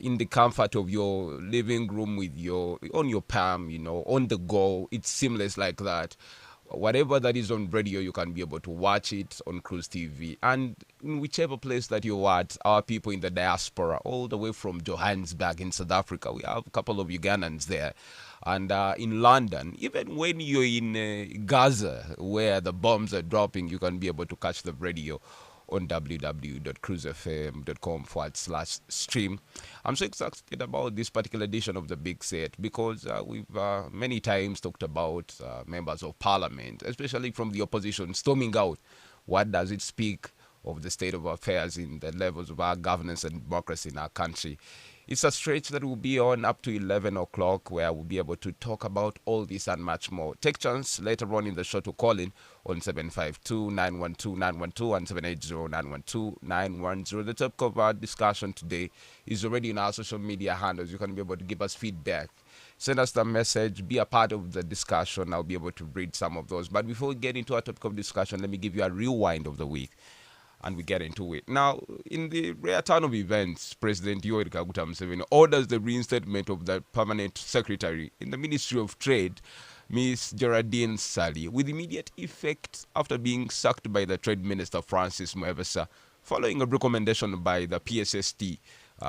in the comfort of your living room with on your palm, on the go. It's seamless like that. Whatever that is on radio, you can be able to watch it on Cruise TV. And in whichever place that you're at, our people in the diaspora, all the way from Johannesburg in South Africa, we have a couple of Ugandans there. And in London, even when you're in Gaza, where the bombs are dropping, you can be able to catch the radio on www.cruisefm.com/stream. I'm so excited about this particular edition of the Big Set because we've many times talked about members of parliament, especially from the opposition, storming out. What does it speak of the state of affairs in the levels of our governance and democracy in our country? It's a stretch that will be on up to 11 o'clock where we'll be able to talk about all this and much more. Take chance later on in the show to call in on 752-912-912 and 780-912-910. The topic of our discussion today is already in our social media handles. You can be able to give us feedback. Send us the message, be a part of the discussion. I'll be able to read some of those. But before we get into our topic of discussion, let me give you a rewind of the week and we get into it. Now, in the rare turn of events, President Yoweri Kaguta Museveni orders the reinstatement of the permanent secretary in the Ministry of Trade, Ms. Geraldine Sally, with immediate effect after being sacked by the Trade Minister Francis Mwevesa, following a recommendation by the PSST,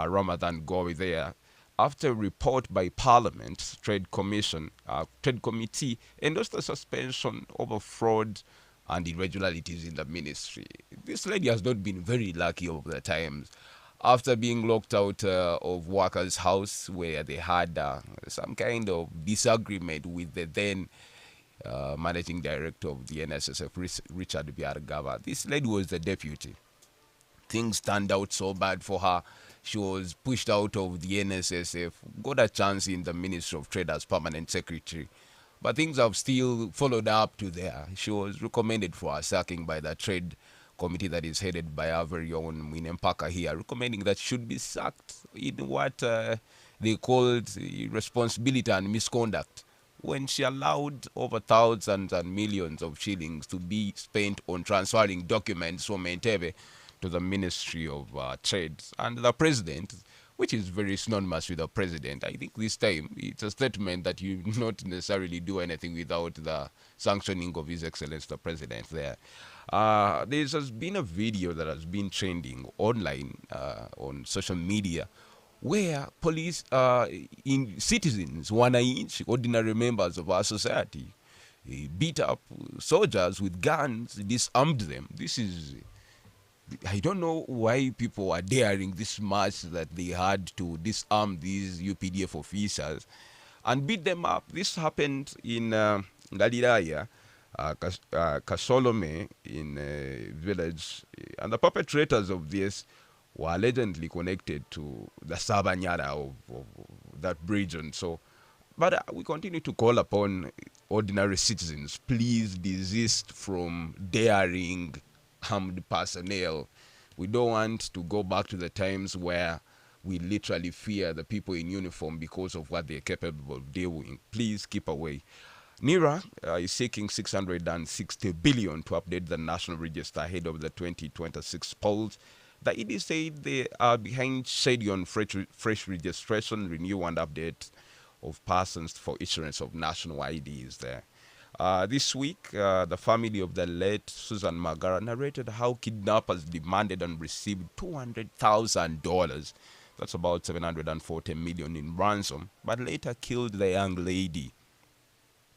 Ramadan Gowi there. After a report by Parliament, Trade Committee endorsed the suspension over fraud and irregularities in the ministry. This lady has not been very lucky over the times. After being locked out of Workers' House, where they had some kind of disagreement with the then managing director of the NSSF, Richard Byaragava, this lady was the deputy. Things turned out so bad for her. She was pushed out of the NSSF, got a chance in the Ministry of Trade as permanent secretary. But things have still followed up to there. She was recommended for a sacking by the trade committee that is headed by our very own Winempaka here, recommending that she should be sacked in what they called irresponsibility and misconduct, when she allowed over thousands and millions of shillings to be spent on transferring documents from Entebbe to the Ministry of Trade. And the president, which is very synonymous with the president, I think this time it's a statement that you not necessarily do anything without the sanctioning of His Excellency the President there. There has been a video that has been trending online on social media where police, citizens, wananchi, ordinary members of our society, beat up soldiers with guns, disarmed them. I don't know why people are daring this much that they had to disarm these UPDF officers and beat them up. This happened in Galilaya, Kasolome, in a village. And the perpetrators of this were allegedly connected to the Sabanyara of that region. So, but we continue to call upon ordinary citizens, please desist from daring armed personnel. We don't want to go back to the times where we literally fear the people in uniform because of what they're capable of doing. Please keep away. NIRA is seeking 660 billion to update the national register ahead of the 2026 polls. The ED said they are behind schedule on fresh registration, renew and update of persons for issuance of national IDs there. This week, the family of the late Susan Magara narrated how kidnappers demanded and received $200,000. That's about 740 million in ransom, but later killed the young lady.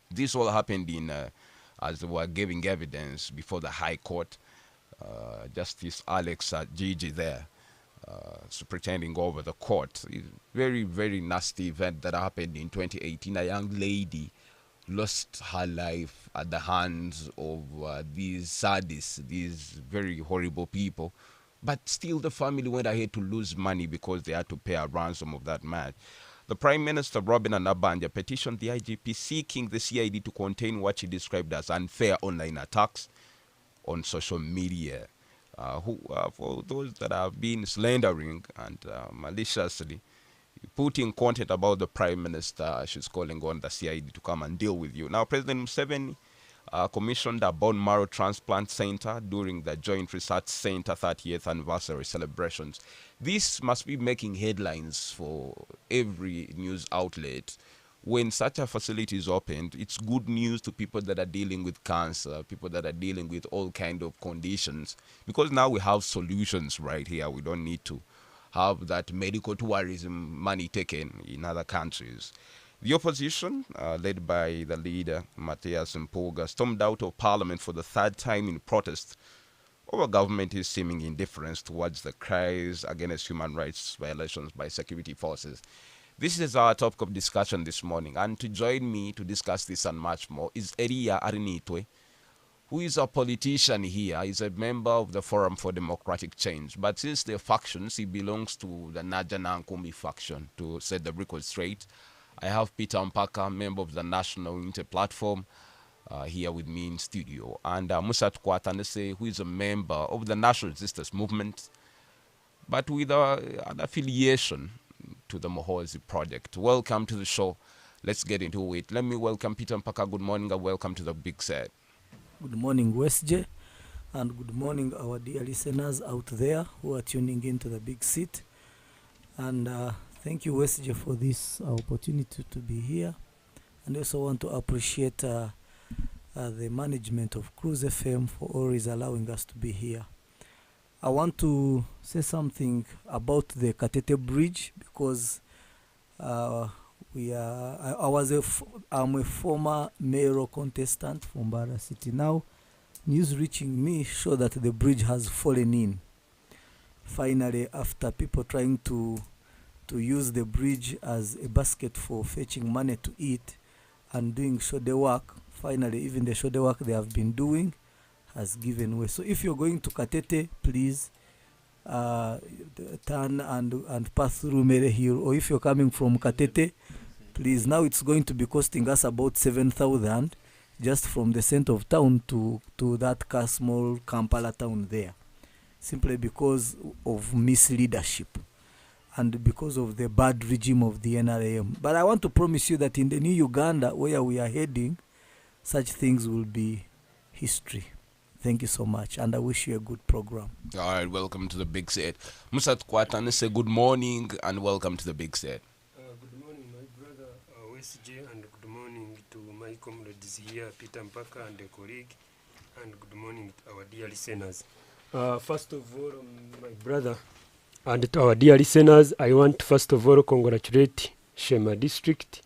This all happened as they were giving evidence before the High Court. Justice Alex Gigi there, pretending over the court. Very, very nasty event that happened in 2018. A young lady lost her life at the hands of these sadists, these very horrible people. But still the family went ahead to lose money because they had to pay a ransom of that man. The Prime Minister, Robin Anabanja, petitioned the IGP seeking the CID to contain what she described as unfair online attacks on social media. For those that have been slandering and maliciously putting content about the Prime Minister, she's calling on the CID to come and deal with you. Now, President Museveni commissioned a bone marrow transplant center during the Joint Research Center 30th anniversary celebrations. This must be making headlines for every news outlet. When such a facility is opened, it's good news to people that are dealing with cancer, people that are dealing with all kind of conditions, because now we have solutions right here. We don't need to have that medical tourism money taken in other countries. The opposition, led by the leader, Matthias Mpuga, stormed out of parliament for the third time in protest over government's seeming indifference towards the cries against human rights violations by security forces. This is our topic of discussion this morning, and to join me to discuss this and much more is Eria Arinitwe, who is a politician here. He's a member of the Forum for Democratic Change. But since they're factions, he belongs to the Najana Nkumi faction, to set the record straight. I have Peter Mpaka, member of the National Unity Platform, here with me in studio. And Musa Tukwatanese, who is a member of the National Resistance Movement, but with an affiliation to the Mohozi Project. Welcome to the show. Let's get into it. Let me welcome Peter Mpaka. Good morning and welcome to the Big Set. Good morning, West J, and good morning, our dear listeners out there who are tuning in to the Big Seat. And thank you, West J, for this opportunity to be here. And I also want to appreciate the management of Cruise FM for always allowing us to be here. I want to say something about the Katete Bridge because I'm a former mayoral contestant from Bara City. Now, news reaching me show that the bridge has fallen in. Finally, after people trying to use the bridge as a basket for fetching money to eat and doing shoulder work, finally, even the shoulder work they have been doing has given way. So if you're going to Katete, please turn and pass through Mere Hill. Or if you're coming from Katete, please, now it's going to be costing us about 7,000 just from the center of town to that small Kampala town there, simply because of misleadership and because of the bad regime of the NRM. But I want to promise you that in the new Uganda, where we are heading, such things will be history. Thank you so much, and I wish you a good program. All right, welcome to the Big Set. Musa Tukwatane say good morning and welcome to the Big Set. Good morning, my brother WSJ, and good morning to my comrades here, Peter Mpaka and a colleague, and good morning to our dear listeners. First of all, my brother and to our dear listeners, I want to first of all congratulate Shema District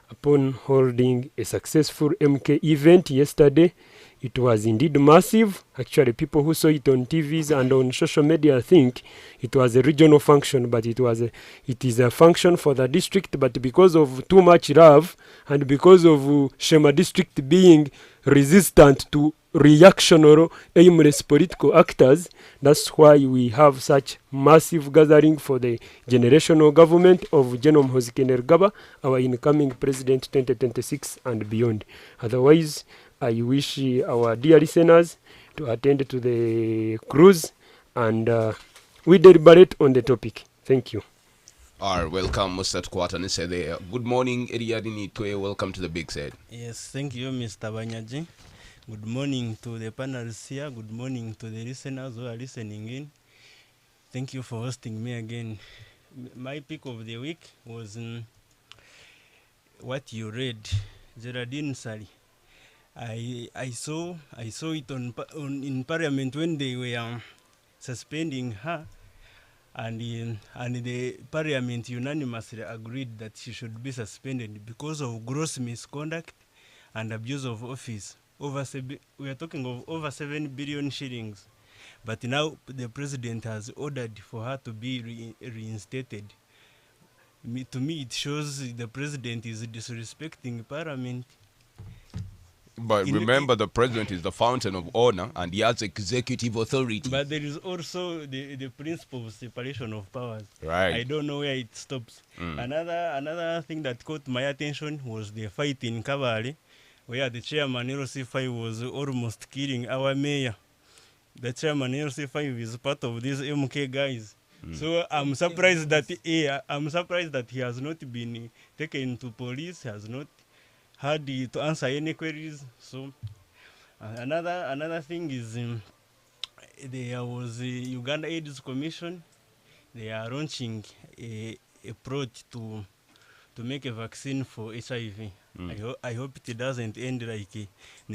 upon holding a successful MK event yesterday. It was indeed massive. Actually, people who saw it on TVs and on social media think it was a regional function, but it is a function for the district. But because of too much love and because of Shema District being resistant to reactionary, aimless political actors, that's why we have such massive gathering for the generational government of General Muhoozi Kainerugaba, our incoming president 2026 and beyond. Otherwise, I wish our dear listeners to attend to the cruise and we deliberate on the topic. Thank you. All right, welcome, Mr. Tukwatanese there. Good morning, Eriadini Twe. Welcome to the Big Set. Yes, thank you, Mr. Banyaji. Good morning to the panelists here. Good morning to the listeners who are listening in. Thank you for hosting me again. My pick of the week was what you read, Geraldine Sally. I saw it in Parliament when they were suspending her, and the Parliament unanimously agreed that she should be suspended because of gross misconduct and abuse of office. We are talking of over 7 billion shillings, but now the president has ordered for her to be reinstated. To me, it shows the president is disrespecting Parliament. But remember, the president is the fountain of honor and he has executive authority. But there is also the principle of separation of powers. Right. I don't know where it stops. Another thing that caught my attention was the fight in Kabale, where the chairman LC5 was almost killing our mayor. The chairman LC5 is part of these MK guys. So I'm surprised that he has not been taken to police, has not had to answer any queries. So Another thing is there was the Uganda AIDS Commission. They are launching a approach to make a vaccine for HIV. I hope it doesn't end like the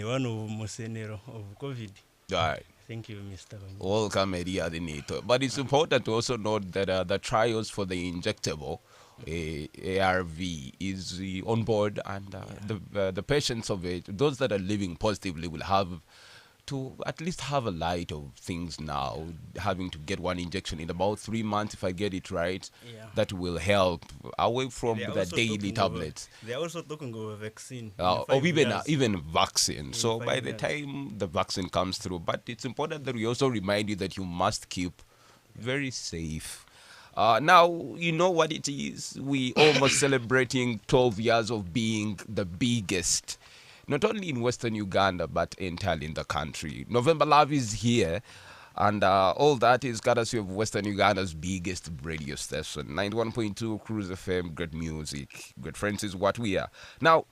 one of Mosenero of COVID. All right. Thank you, Mr. Vanyi. Welcome, Eddie Adinito. But it's important to also note that the trials for the injectable ARV is on board, and the patients of it, those that are living positively, will have to at least have a light of things now, having to get one injection in about 3 months, if I get it right. Yeah. That will help away from They are the also daily talking tablets. They are also talking of a vaccine. in Of 5 even years. even vaccine. So 5 by the years. time the vaccine comes through, but it's important that we also remind you that you must keep very safe. Now you know what it is. We almost celebrating 12 years of being the biggest, not only in Western Uganda but entirely in the country. November Love is here. And all that is courtesy of Western Uganda's biggest radio station, 91.2 Cruise FM. Great music, great friends is what we are. Now,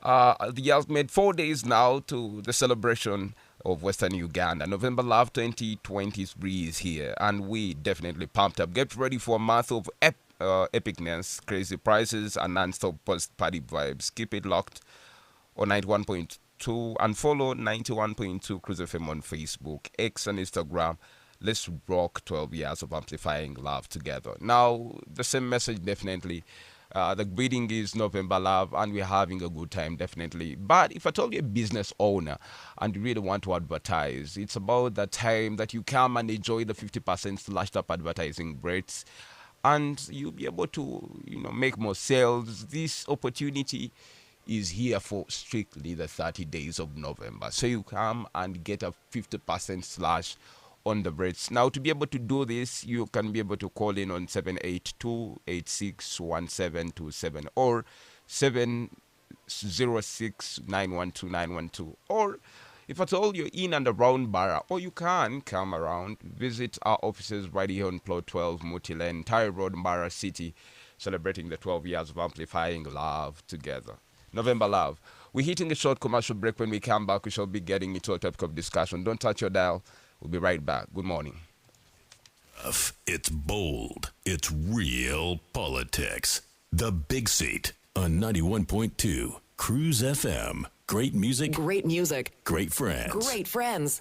the has made 4 days now to the celebration of Western Uganda. November Love 2023 is here, and we definitely pumped up. Get ready for a month of epicness, crazy prices, and non-stop post-party vibes. Keep it locked on 91.2 and follow 91.2 Cruise FM on Facebook, X, and Instagram. Let's rock 12 years of amplifying love together. Now, the same message definitely. The greeting is November Love, and we're having a good time, definitely. But if I told you a business owner and you really want to advertise, it's about the time that you come and enjoy the 50% slashed up advertising rates, and you'll be able to, make more sales. This opportunity is here for strictly the 30 days of November. So you come and get a 50% slash on the rates. Now, to be able to do this, you can be able to call in on 782-861727 or 706-912-912. Or if at all you're in and around Barra, or you can come around, visit our offices right here on Plot 12, Muti Lane, Tyre Road, Barra City, celebrating the 12 years of amplifying love together. November Love. We're hitting a short commercial break. When we come back, we shall be getting into a topic of discussion. Don't touch your dial. We'll be right back. Good morning. It's bold. It's real politics. The Big Seat on 91.2 Cruise FM. Great music. Great music. Great friends. Great friends.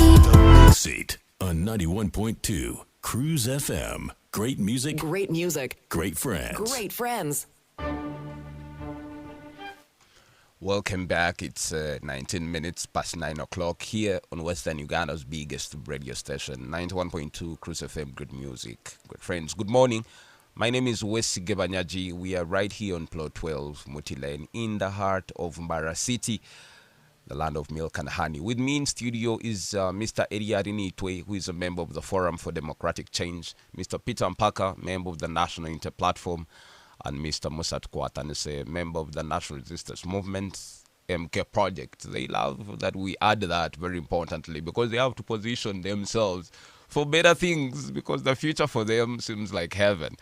The Big Seat on 91.2 Cruise FM. Great music. Great music. Great friends. Great friends. Welcome back. It's 19 minutes past 9 o'clock here on Western Uganda's biggest radio station, 91.2 Cruise FM. Good music. Good friends. Good morning. My name is Wesi Gebanyaji. We are right here on Plot 12, Muti Lane, in the heart of Mbara City, the land of milk and honey. With me in studio is Mr. Eddie Adinitwe, who is a member of the Forum for Democratic Change, Mr. Peter Mpaka, member of the National Interplatform, and Mr. Musat Kwatan is a member of the National Resistance Movement, MK Project. They love that we add that very importantly, because they have to position themselves for better things, because the future for them seems like heaven.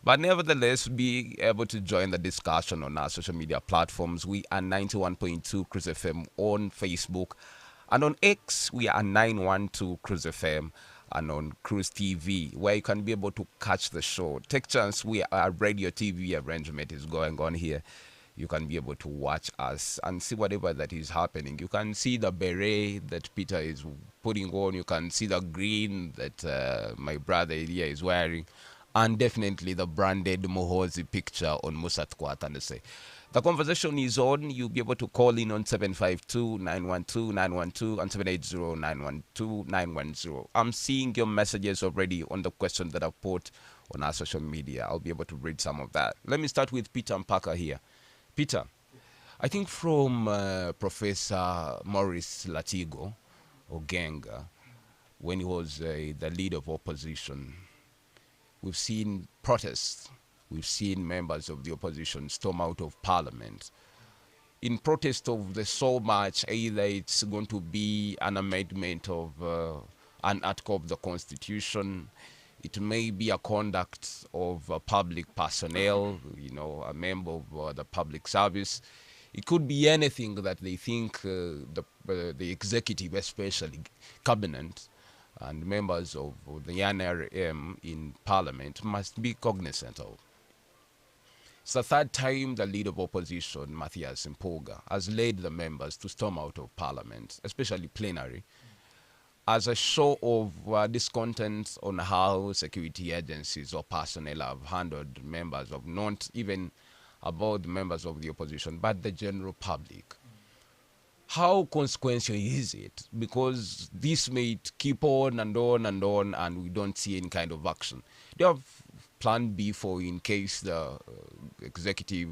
But nevertheless, be able to join the discussion on our social media platforms. We are 91.2 Cruise FM on Facebook, and on X we are 912 Cruise FM, and on Cruise TV, where you can be able to catch the show. Take chance, our radio TV arrangement is going on here. You can be able to watch us and see whatever that is happening. You can see the beret that Peter is putting on. You can see the green that my brother here is wearing. and definitely the branded Mohozi picture on Musat Kwatanese. The conversation is on. You'll be able to call in on 752-912-912 and 780-912-910. I'm seeing your messages already on the question that I've put on our social media. I'll be able to read some of that. Let me start with Peter Mpaka here. Peter, I think from Professor Maurice Latigo Ogenga, when he was the leader of opposition, we've seen protests. We've seen members of the opposition storm out of parliament in protest of the so much, either it's going to be an amendment of an article of the constitution, it may be a conduct of public personnel, a member of the public service. It could be anything that they think the executive, especially cabinet, and members of the NRM in parliament must be cognizant of. It's the third time the leader of opposition, Matthias Mpuga, has led the members to storm out of parliament, especially plenary, as a show of discontent on how security agencies or personnel have handled members of, not even about the members of the opposition, but the general public. How consequential is it? Because this may keep on and on and on, and we don't see any kind of action. Do you have plan B for in case the executive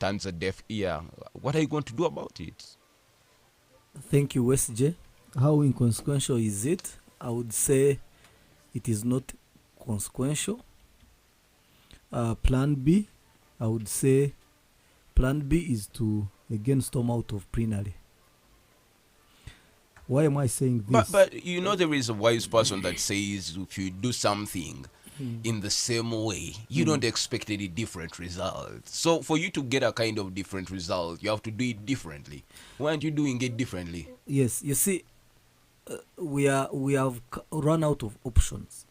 turns a deaf ear? What are you going to do about it? Thank you, West J. How inconsequential is it? I would say it is not consequential. Plan B, I would say plan B is to again storm out of plenary. Why am I saying this? But there is a wise person that says if you do something in the same way, you don't expect any different result. So for you to get a kind of different result, you have to do it differently. Why aren't you doing it differently? Yes, you see, we have run out of options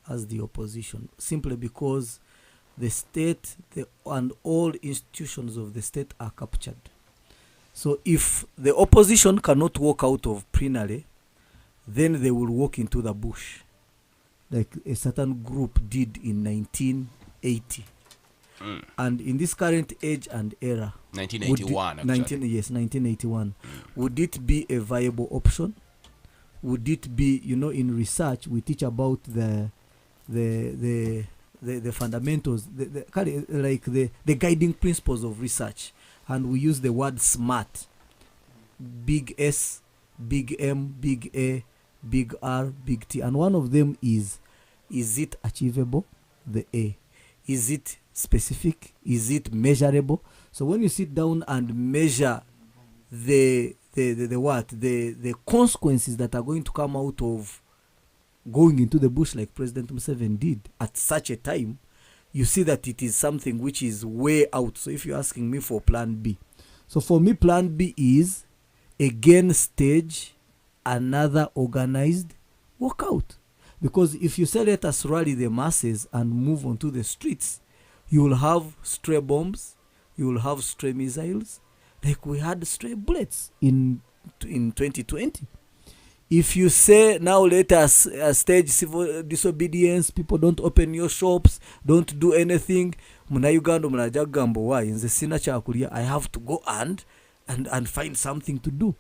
as the opposition, simply because the state and all institutions of the state are captured. So if the opposition cannot walk out of plenary, then they will walk into the bush, like a certain group did in 1980. And in this current age and era, 1981, actually. 1981, would it be a viable option? Would it be, in research we teach about the fundamentals, the guiding principles of research, and we use the word SMART: big S, big M, big A, big R, big T, and one of them is it achievable? The A. Is it specific? Is it measurable? So when you sit down and measure the consequences that are going to come out of going into the bush, like President Museveni did at such a time, you see that it is something which is way out. So if you're asking me for plan B, so for me plan B is again stage another organized walkout. Because if you say let us rally the masses and move onto the streets, you will have stray bombs, you will have stray missiles, like we had stray bullets in 2020. If you say now let us stage civil disobedience, people don't open your shops, don't do anything, muna Uganda munaja gambo why nze sina kyakulya, I have to go and find something to do.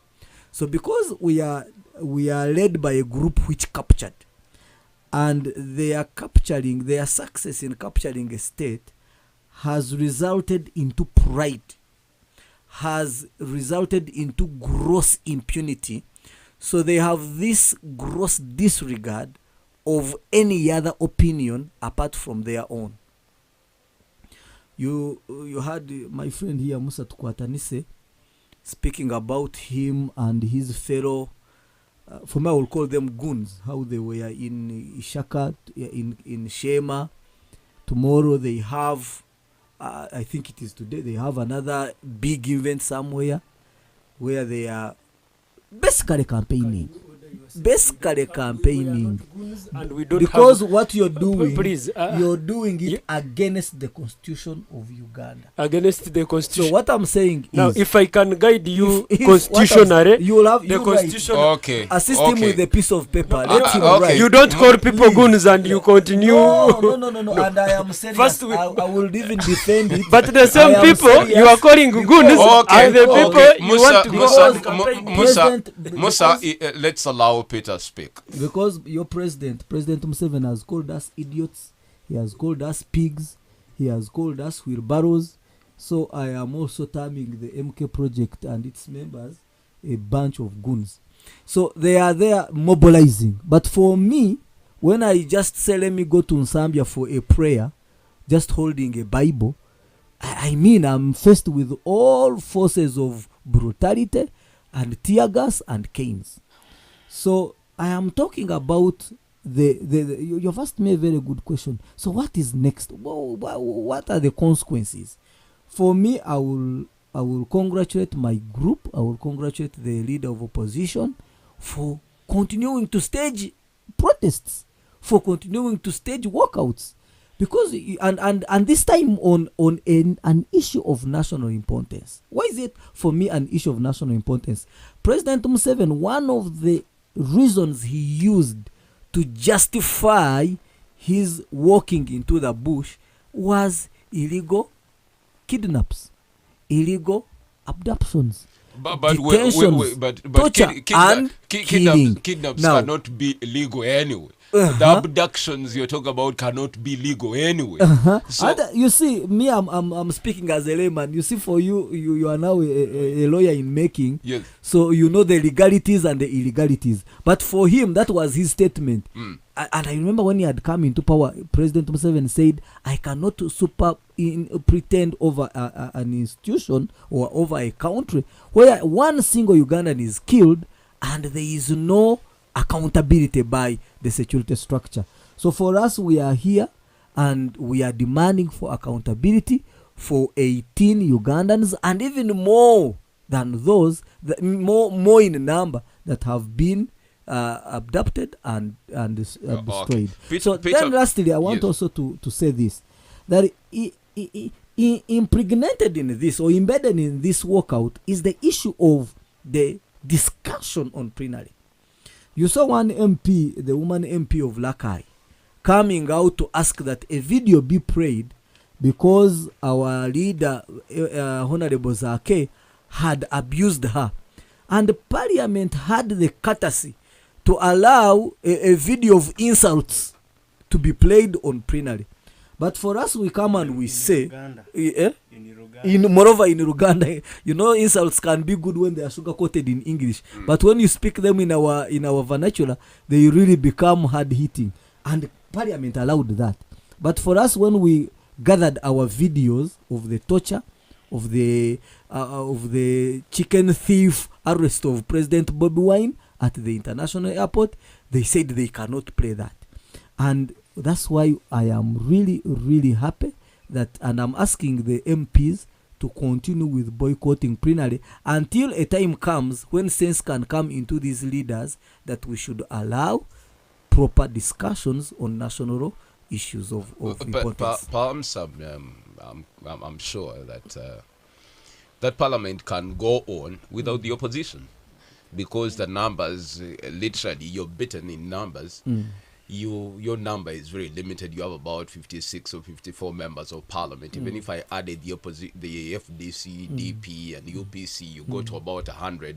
So because we are led by a group which captured, and their success in capturing a state has resulted into pride, has resulted into gross impunity. So they have this gross disregard of any other opinion apart from their own. You had my friend here, Musa Tukwatanise, speaking about him and his fellow, for me I will call them goons, how they were in Ishaka, in Shema. Tomorrow they have, I think it is today, they have another big event somewhere where they are basically campaigning. basically campaigning. And we don't Because have, what you're doing, please, you're doing it you- against the constitution of Uganda. against the So constitution. what I'm saying Now, is, if I can guide you if constitutionally, you will have the you write, constitution. Okay. assist him okay. with a piece of paper. No, Let him okay. write. You don't call people Please. goons and you continue. No. And I am serious. First we- I will even defend it. But the I same am people serious you are calling goons Okay, are the people okay. you want to Because- go and campaign. Musa, let's allow Peter speak. Because your President Museveni has called us idiots, he has called us pigs, he has called us wheelbarrows. So I am also terming the MK project and its members a bunch of goons. So they are there mobilizing. But for me, when I just say let me go to Nsambia for a prayer, just holding a Bible, I mean I'm faced with all forces of brutality and tear gas and canes. So I am talking about you've asked me a very good question. So what is next? What are the consequences? For me, I will congratulate my group. I will congratulate the leader of opposition for continuing to stage protests, for continuing to stage walkouts, because and this time on an issue of national importance. Why is it for me an issue of national importance? President Museveni, one of the reasons he used to justify his walking into the bush was illegal kidnaps, illegal abductions, But detentions, but torture, and killing. kidnaps Now- cannot be illegal anyway. Uh-huh. The abductions you're talking about cannot be legal anyway. So, And, you see, me, I'm speaking as a layman. You see, for you are now a lawyer in making. yes. So you know the legalities and the illegalities. But for him, that was his statement. And I remember when he had come into power, President Museveni said, I cannot pretend over an institution or over a country where one single Ugandan is killed and there is no accountability by the security structure. So for us, we are here and we are demanding for accountability for 18 Ugandans and even more than those, more in number that have been abducted and destroyed. Okay. So Peter, then lastly, I want yes. also to say this, that impregnated in this or embedded in this walkout is the issue of the discussion on plenary. You saw one MP, the woman MP of Lakai, coming out to ask that a video be played because our leader, Honorable Zake, had abused her. And the parliament had the courtesy to allow a video of insults to be played on plenary. But for us, we come and we say, moreover in Uganda, you know, insults can be good when they are sugar coated in English, but when you speak them in our vernacular, they really become hard hitting. And Parliament allowed that. But for us, when we gathered our videos of the torture, of the chicken thief arrest of President Bobi Wine at the international airport, they said they cannot play that. And that's why I am really, really happy that, and I'm asking the MPs to continue with boycotting plenary until a time comes when sense can come into these leaders that we should allow proper discussions on national issues of importance. Perhaps I'm sure that that Parliament can go on without the opposition, because the numbers, literally, you're beaten in numbers. Your number is very limited. You have about 56 or 54 members of parliament. Even if I added the FDC, DP, and UPC, you go to about 100.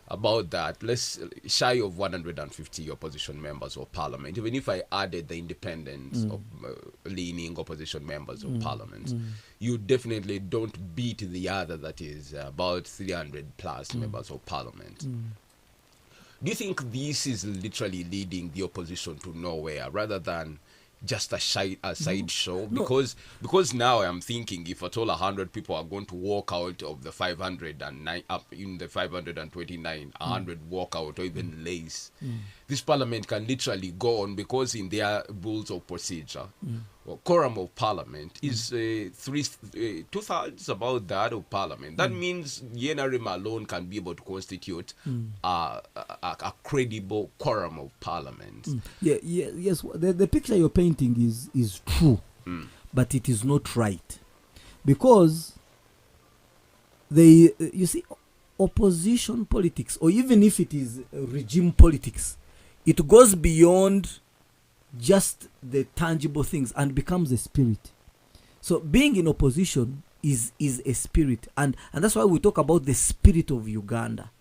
About that, less shy of 150 opposition members of parliament. Even if I added the independent of leaning opposition members of parliament, you definitely don't beat the other, that is about 300 plus members of parliament. Do you think this is literally leading the opposition to nowhere rather than just a side show? Because now I'm thinking, if at all 100 people are going to walk out of the 509 up in the 529, 100 walk out or even less, this parliament can literally go on, because in their rules of procedure, or quorum of parliament is two-thirds about that of parliament. That means Yenarim alone can be able to constitute a credible quorum of parliament. Yes. The picture you're painting is true, but it is not right, because you see, opposition politics, or even if it is regime politics, it goes beyond just the tangible things and becomes a spirit. So being in opposition is a spirit, and that's why we talk about the spirit of Uganda.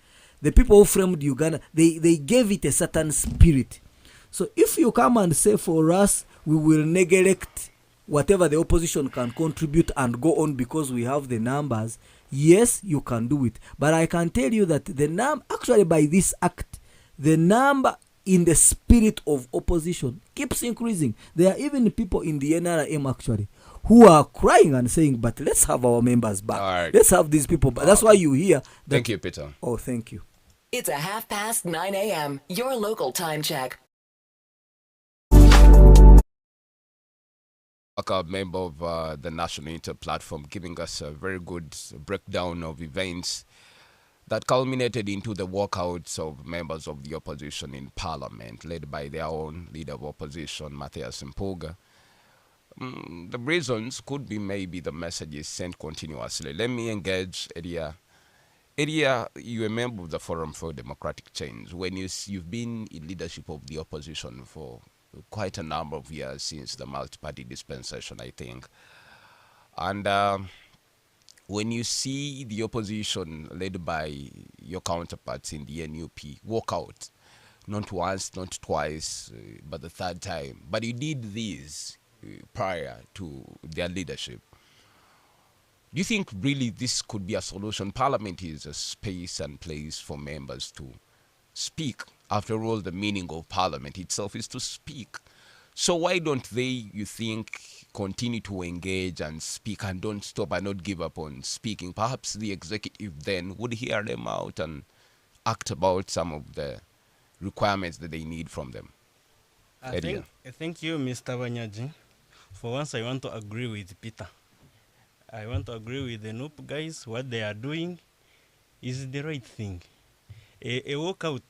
The people who framed Uganda, they gave it a certain spirit. So if you come and say, for us, we will neglect whatever the opposition can contribute and go on because we have the numbers, yes, you can do it. But I can tell you that actually by this act, the number in the spirit of opposition keeps increasing. There are even people in the NRM actually who are crying and saying, but let's have our members back. Right. Let's have these people back. That's why you hear that. Thank you, Peter. Oh, thank you. It's 9:30 a.m. Your local time check. A member of the National Inter Platform, giving us a very good breakdown of events that culminated into the walkouts of members of the opposition in Parliament, led by their own leader of opposition, Matthias Mpuga. The reasons could be maybe the messages sent continuously. Let me engage Edia. Edia, you're a member of the Forum for Democratic Change. When you've been in leadership of the opposition for quite a number of years, since the multi-party dispensation, I think. And when you see the opposition led by your counterparts in the NUP walk out, not once, not twice, but the third time, but you did this prior to their leadership, do you think really this could be a solution? Parliament is a space and place for members to speak. After all, the meaning of Parliament itself is to speak. So why don't they, you think, continue to engage and speak and don't stop and not give up on speaking? Perhaps the executive then would hear them out and act about some of the requirements that they need from them. Thank you, Mr. Wanyaji. For once, I want to agree with Peter. I want to agree with the NUP guys. What they are doing is the right thing. A walkout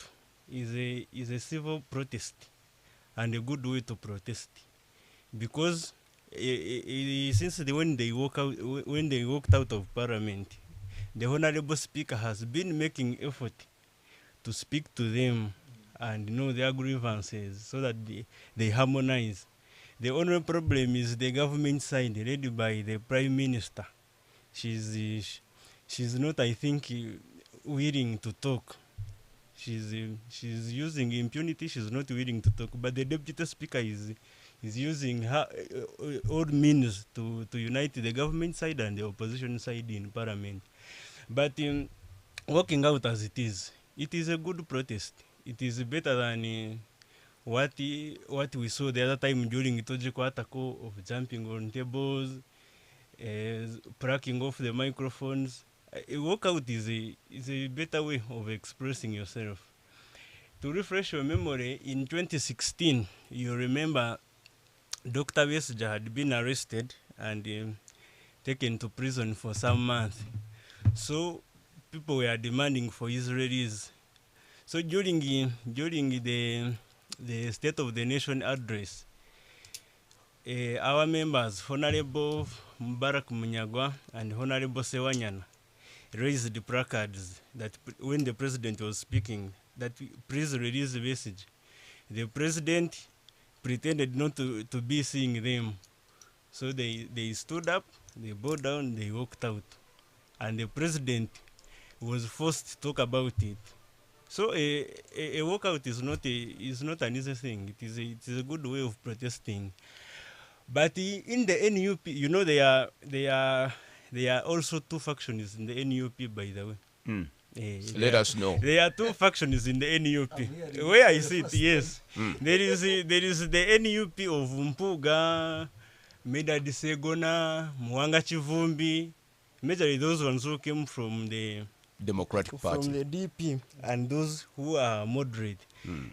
is a civil protest and a good way to protest, because since when they walked out of Parliament, the Honorable Speaker has been making effort to speak to them and know their grievances so that they harmonize. The only problem is the government side, led by the Prime Minister. She's not, I think, willing to talk. She's using impunity. She's not willing to talk. But the Deputy Speaker is using her all means to unite the government side and the opposition side in Parliament. But working out as it is a good protest. It is better than what we saw the other time during Tojiko Atako, of jumping on tables, cracking off the microphones. A walkout is a better way of expressing yourself. To refresh your memory, in 2016, you remember Dr. Wesja had been arrested and taken to prison for some months. So people were demanding for his release. So during the State of the Nation address, our members, Honorable Mubarak Munyagwa and Honorable Sewanyana, raised the placards that when the president was speaking, that please release the message. The president pretended not to be seeing them. So they stood up, they bowed down, they walked out. And the president was forced to talk about it. So a walkout is not an easy thing. It is a good way of protesting. But in the NUP, you know, there are also two factions in the NUP, by the way. Let us know. There are two factions in the NUP. Where I sit, yes. There is the NUP of Mpuga, Medadi Segona, Mwanga Chivumbi, majorly those ones who came from the Democratic Party. From the DP, and those who are moderate.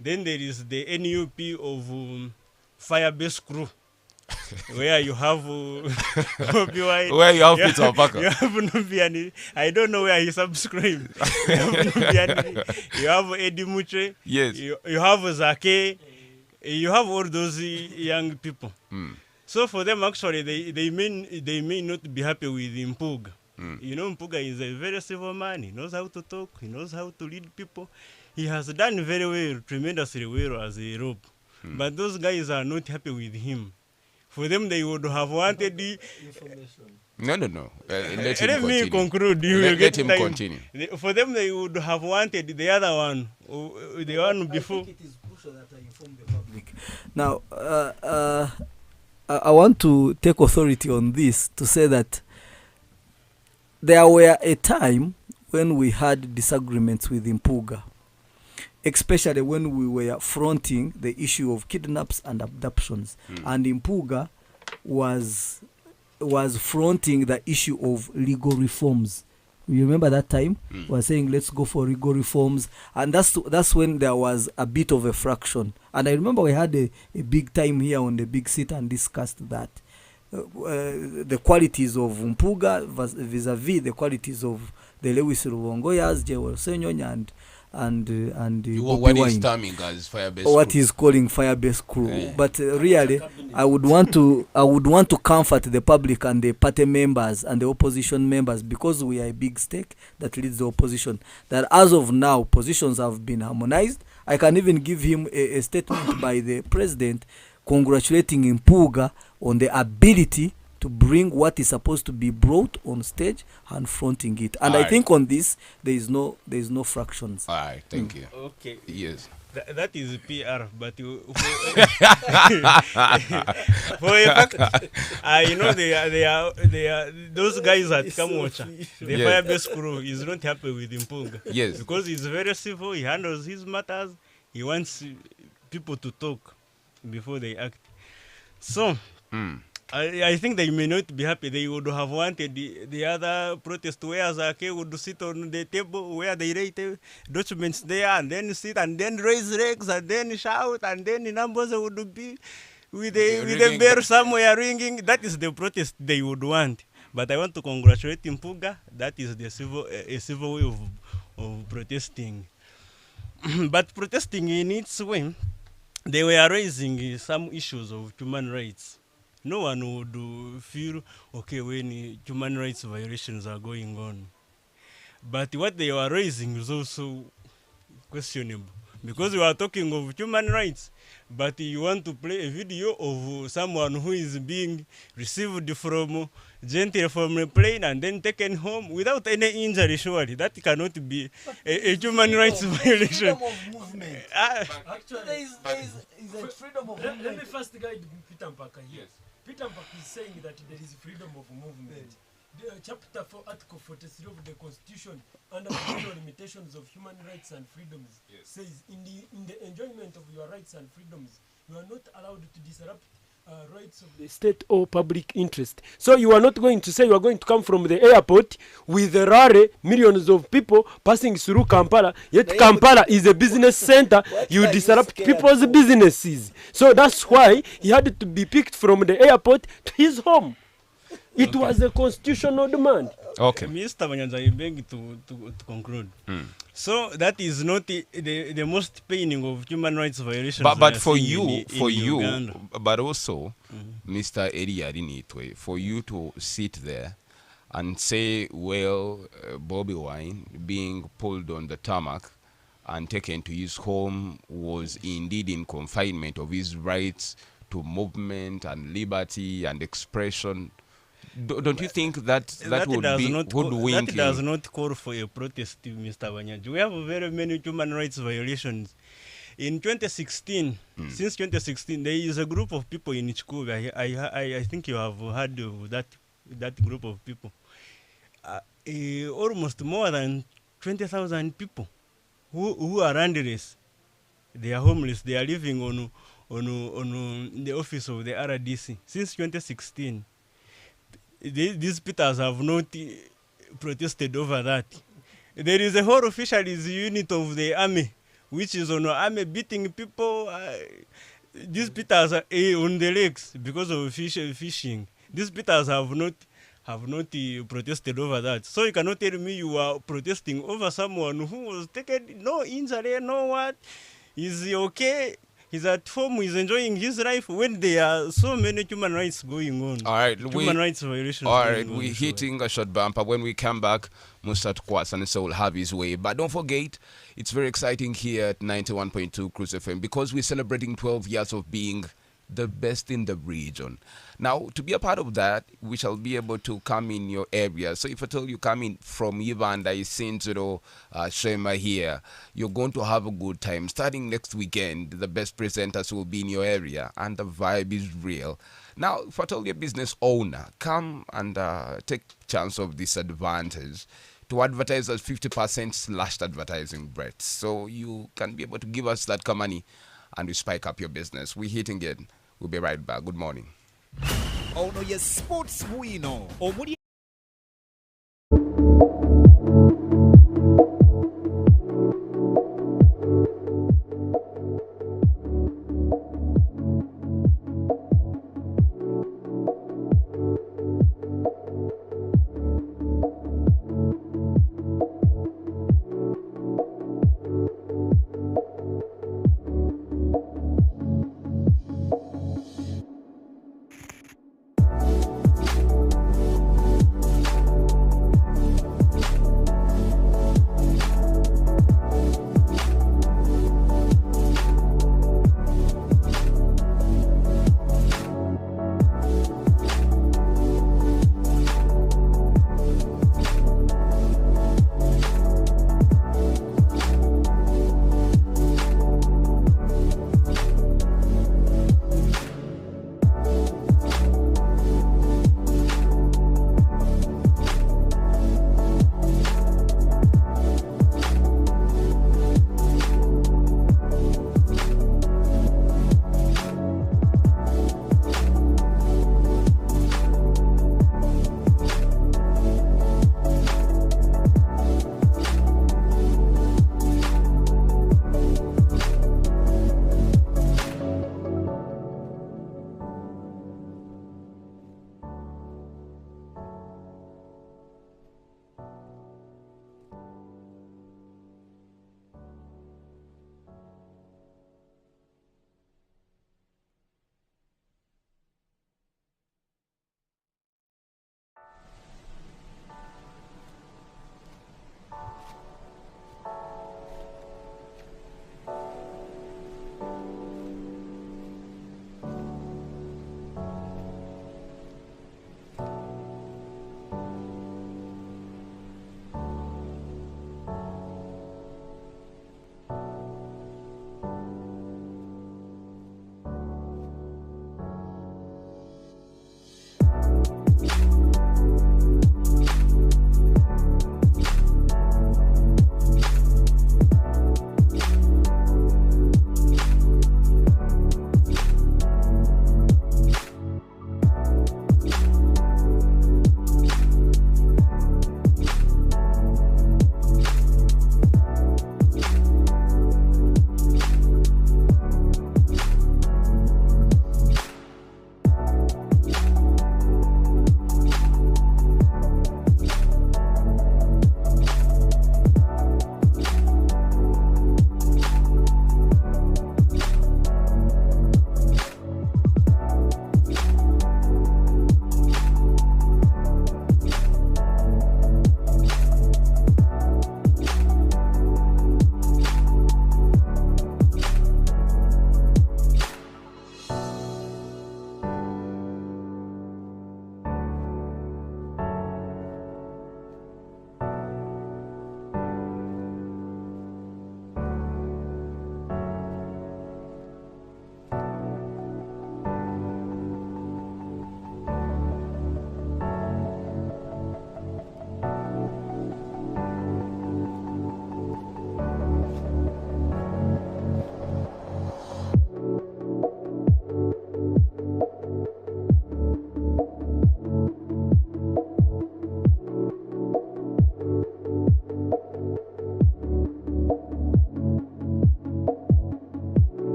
Then there is the NUP of Firebase Crew. where you have Bobby Wine. Where you have Yeah, Peter Parker. you have Numbiani. I don't know where he subscribed. You have Numbiani. You have Eddie Muche. Yes. You have Zake. You have all those young people. So for them, actually, they may not be happy with Mpuga. You know, Mpuga is a very civil man. He knows how to talk. He knows how to lead people. He has done very well, tremendously well as a rope. But those guys are not happy with him. For them, they would have wanted the... No. Let him Let me continue. conclude. You will Let get him time. continue. For them, they would have wanted the other one, the one before. I think it is crucial that I inform the public. Now, I want to take authority on this to say that there were a time when we had disagreements with Mpuga, especially when we were fronting the issue of kidnaps and abductions, and Mpuga was fronting the issue of legal reforms. You remember that time? We were saying let's go for legal reforms, and that's when there was a bit of a fraction. And I remember we had a big time here on the big seat and discussed that the qualities of Mpuga vis-a-vis the qualities of the Lewis Rubongoyas, Jewel Senyonyi, and What Bobby is Wine. terming as fire-based What crew? he's calling fire-based crew. But really, I would want to comfort the public and the party members and the opposition members, because we are a big stake that leads the opposition, that as of now positions have been harmonized. I can even give him a statement by the president congratulating Mpuga on the ability to bring what is supposed to be brought on stage and fronting it. And I think on this there is no fractions. All right, thank you. Okay. Yes. That is PR, but for a fact, you know they are those guys at Kamocha, the Yes. fire-based crew is not happy with Mpuga. Yes. Because he's very civil, he handles his matters, he wants people to talk before they act. So, I think they may not be happy. They would have wanted the other protest where Zake would sit on the table where they write documents there and then sit and then raise legs and then shout and then numbers would be with a bell somewhere ringing. That is the protest they would want. But I want to congratulate Mpuga. That is the civil way of protesting. But protesting in its way, they were raising some issues of human rights. No one would feel okay when human rights violations are going on. But what they were raising is also questionable. Because we are talking of human rights, but you want to play a video of someone who is being received gently from a plane and then taken home without any injury, surely. That cannot be a human rights violation. Freedom of movement. Actually, There is a freedom of let me movement. first guide Peter Mpaka here. Peter Mpaka is saying that there is freedom of movement. The, chapter 4, Article 43 of the Constitution, under the general limitations of human rights and freedoms, says in the enjoyment of your rights and freedoms, you are not allowed to disrupt rights of the state or public interest. So you are not going to say you are going to come from the airport with a rally, millions of people passing through Kampala, yet Kampala is a business center. You disrupt people's businesses. So that's why he had to be picked from the airport to his home. It was a constitutional demand. Okay. Mr. Banyanza, I beg to conclude. So that is not the most paining of human rights violations. But we are for seeing you, in Uganda. but also, Mr. Eddie Arinitwe, for you to sit there and say, well, Bobby Wine being pulled on the tarmac and taken to his home was indeed in confinement of his rights to movement and liberty and expression. Don't you think that would be hoodwinking? That does not call for a protest, Mr. Banyaji. We have very many human rights violations. In 2016, since 2016, there is a group of people in Chikuga. I think you have heard of that group of people. Almost more than 20,000 people who are landless. They are homeless. They are living on the office of the RDC since 2016. These Peters have not protested over that. There is a whole fisheries unit of the army, which is on army beating people. these pitas are on the lakes because of fishing. These pitas have not protested over that. So you cannot tell me you are protesting over someone who was taken no injury, no what. Is he okay? He's at home, he's enjoying his life when there are so many human rights going on. All right, Human rights violations. All going right, on, we're so- hitting a short bumper. When we come back, Musa Kwas and so will have his way. But don't forget, it's very exciting here at 91.2 Cruise FM because we're celebrating 12 years of being the best in the region. Now, to be a part of that, we shall be able to come in your area. So if at all you come in from Uganda, Isenzero, Shema here, you're going to have a good time. Starting next weekend, the best presenters will be in your area and the vibe is real. Now, if at all you're a business owner, come and take chance of this advantage to advertise at 50% slashed advertising breaks. So you can be able to give us that money and we spike up your business. We're hitting it. We'll be right back. Good morning. Ono ye sports bwino omuli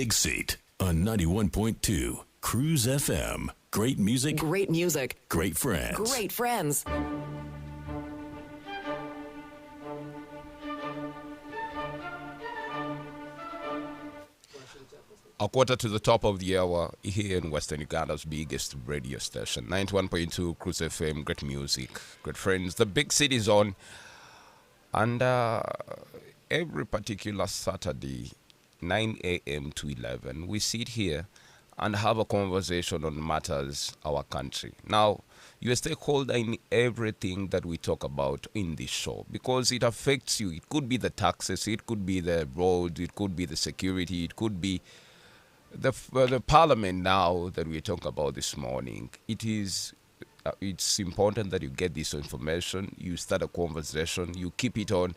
Big Seat on 91.2 Cruise FM. Great music, Great music. great friends. Great friends. A quarter to the top of the hour here in Western Uganda's biggest radio station, 91.2 Cruise FM. Great music, great friends. The big city's on, and every particular Saturday, 9 a.m. to 11, we sit here and have a conversation on matters our country. Now, you're a stakeholder in everything that we talk about in this show because it affects you. It could be the taxes, it could be the roads, it could be the security, it could be the parliament now that we talk about this morning. It's important that you get this information, you start a conversation, you keep it on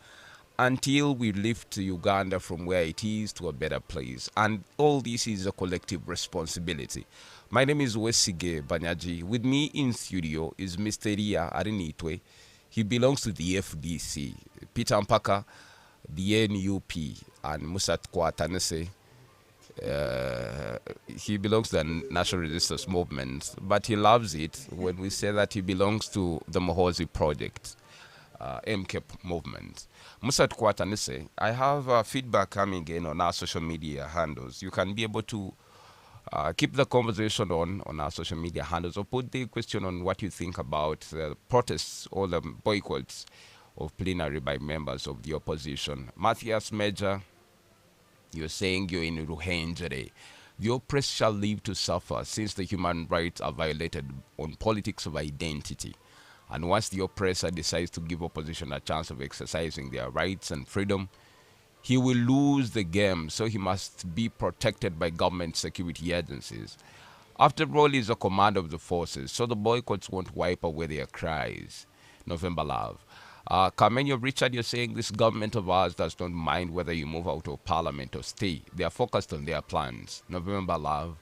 until we lift Uganda from where it is to a better place. And all this is a collective responsibility. My name is Wesige Banyaji. With me in studio is Mr. Ria Arinitwe. He belongs to the FDC. Peter Mpaka, the NUP, and Musa Kwatanese. He belongs to the National Resistance Movement, but he loves it when we say that he belongs to the Mohozi Project, MKEP movement. Musa Kwatanese, I have feedback coming in on our social media handles. You can be able to keep the conversation on our social media handles or put the question on what you think about the protests or the boycotts of plenary by members of the opposition. Matthias Major, you're saying you're in Ruhenjere. The oppressed shall live to suffer since the human rights are violated on politics of identity. And once the oppressor decides to give opposition a chance of exercising their rights and freedom, he will lose the game, so he must be protected by government security agencies. After all, he's a command of the forces, so the boycotts won't wipe away their cries. November Love. Kamenyo Richard, you're saying this government of ours does not mind whether you move out of parliament or stay. They are focused on their plans. November Love.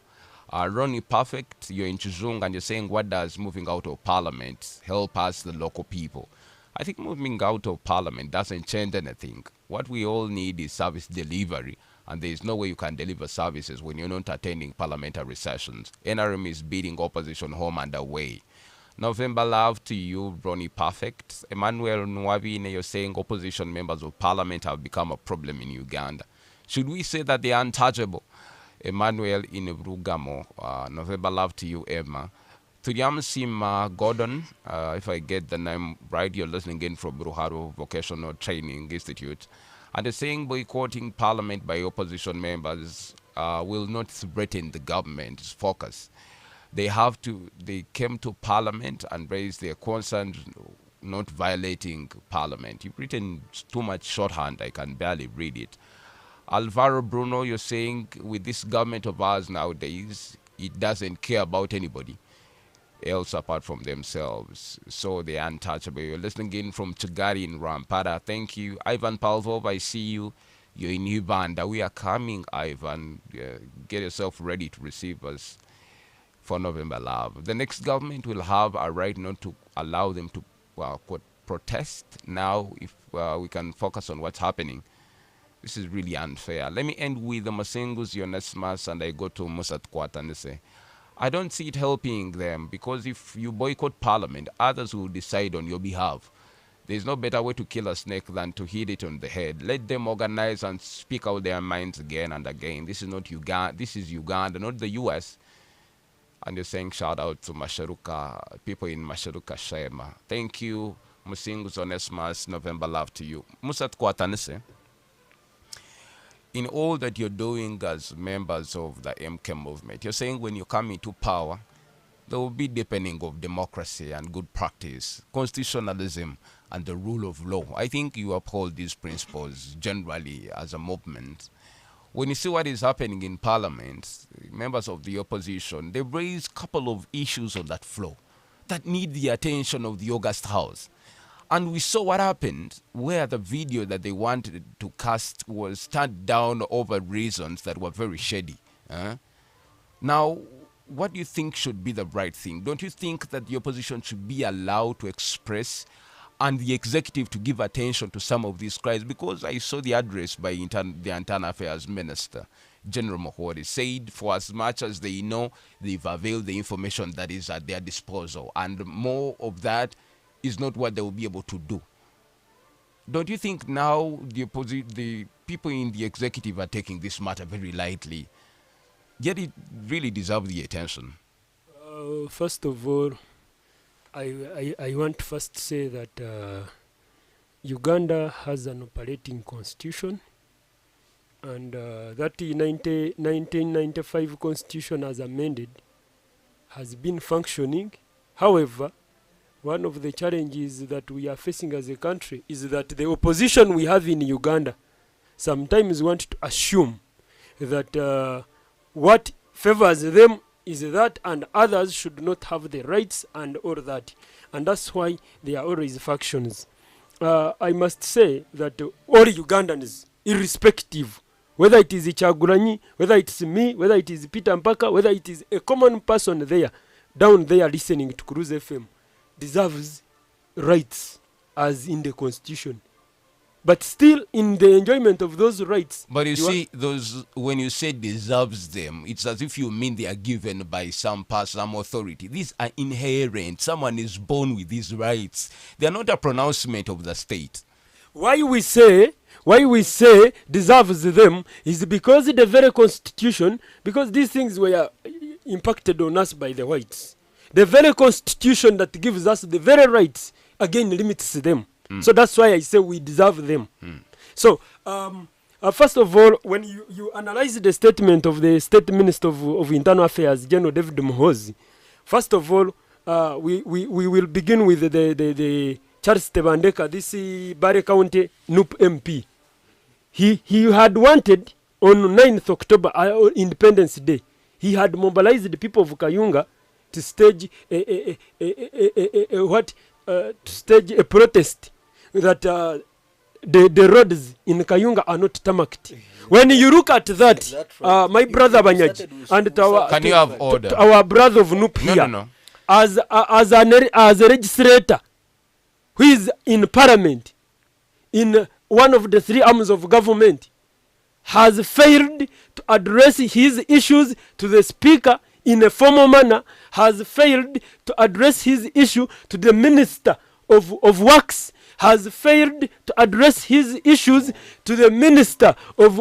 Ronnie Perfect, you're in Chizung and you're saying, what does moving out of parliament help us, the local people? I think moving out of parliament doesn't change anything. What we all need is service delivery, and there is no way you can deliver services when you're not attending parliamentary sessions. NRM is beating opposition home and away. November Love to you, Ronnie Perfect. Emmanuel Nwabine, you're saying opposition members of parliament have become a problem in Uganda. Should we say that they are untouchable? Emmanuel in Rugamo. November Love to you, Emma. Tuliam Sima Gordon, if I get the name right, you're listening in from Ruharo Vocational Training Institute. And they're saying boycotting parliament by opposition members will not threaten the government's focus. They came to parliament and raised their concerns, not violating parliament. You've written too much shorthand, I can barely read it. Alvaro Bruno, you're saying with this government of ours nowadays, it doesn't care about anybody else apart from themselves. So they're untouchable. You're listening in from Chagari in Rampada. Thank you. Ivan Palvov, I see you. You're in Uganda. We are coming, Ivan. Get yourself ready to receive us for November Love. The next government will have a right not to allow them to protest. Now, if we can focus on what's happening. This is really unfair. Let me end with the Masengus Yonesmas and I go to Musat Kwatanese. I don't see it helping them because if you boycott parliament, others will decide on your behalf. There's no better way to kill a snake than to hit it on the head. Let them organize and speak out their minds again and again. This is not Uganda. This is Uganda, not the U.S. And you're saying shout out to Masharuka, people in Masharuka Shema. Thank you, Musingus Onesmas. November Love to you. Musat Kwatanese. In all that you're doing as members of the MK movement, you're saying when you come into power, there will be deepening of democracy and good practice, constitutionalism, and the rule of law. I think you uphold these principles generally as a movement. When you see what is happening in parliament, members of the opposition, they raise a couple of issues on that floor that need the attention of the August House. And we saw what happened where the video that they wanted to cast was turned down over reasons that were very shady. Now, what do you think should be the right thing? Don't you think that the opposition should be allowed to express and the executive to give attention to some of these cries? Because I saw the address by the Internal Affairs Minister. General Mahori said for as much as they know, they've availed the information that is at their disposal, and more of that is not what they will be able to do. Don't you think now the people in the executive are taking this matter very lightly? Yet it really deserves the attention. First of all, I want to first say that Uganda has an operating constitution, and that 1995 constitution as amended has been functioning. However, one of the challenges that we are facing as a country is that the opposition we have in Uganda sometimes want to assume that what favors them is that, and others should not have the rights and all that. And that's why there are always factions. I must say that all Ugandans, irrespective, whether it is Chagulanyi, whether it's me, whether it is Peter Mpaka, whether it is a common person there, down there listening to Cruise FM, deserves rights as in the constitution. But still, in the enjoyment of those rights. But you see, those when you say deserves them, it's as if you mean they are given by some person, some authority. These are inherent. Someone is born with these rights. They are not a pronouncement of the state. Why we say deserves them is because the very constitution, because these things were impacted on us by the whites. The very constitution that gives us the very rights again limits them. So that's why I say we deserve them. So first of all, when you analyze the statement of the State Minister of Internal Affairs, General David Muhoozi, first of all, we will begin with the Charles Tebandeka, this Barre County NUP MP. He had wanted on 9th October, Independence Day, he had mobilized the people of Kayunga to stage a protest that the roads in Kayunga are not tarmacked. When you look at that, my brother Banyaji and our brother of NUP here, No. as a legislator who is in parliament, in one of the three arms of government, has failed to address his issues to the speaker in a formal manner, has failed to address his issue to the minister of works, has failed to address his issues to the minister of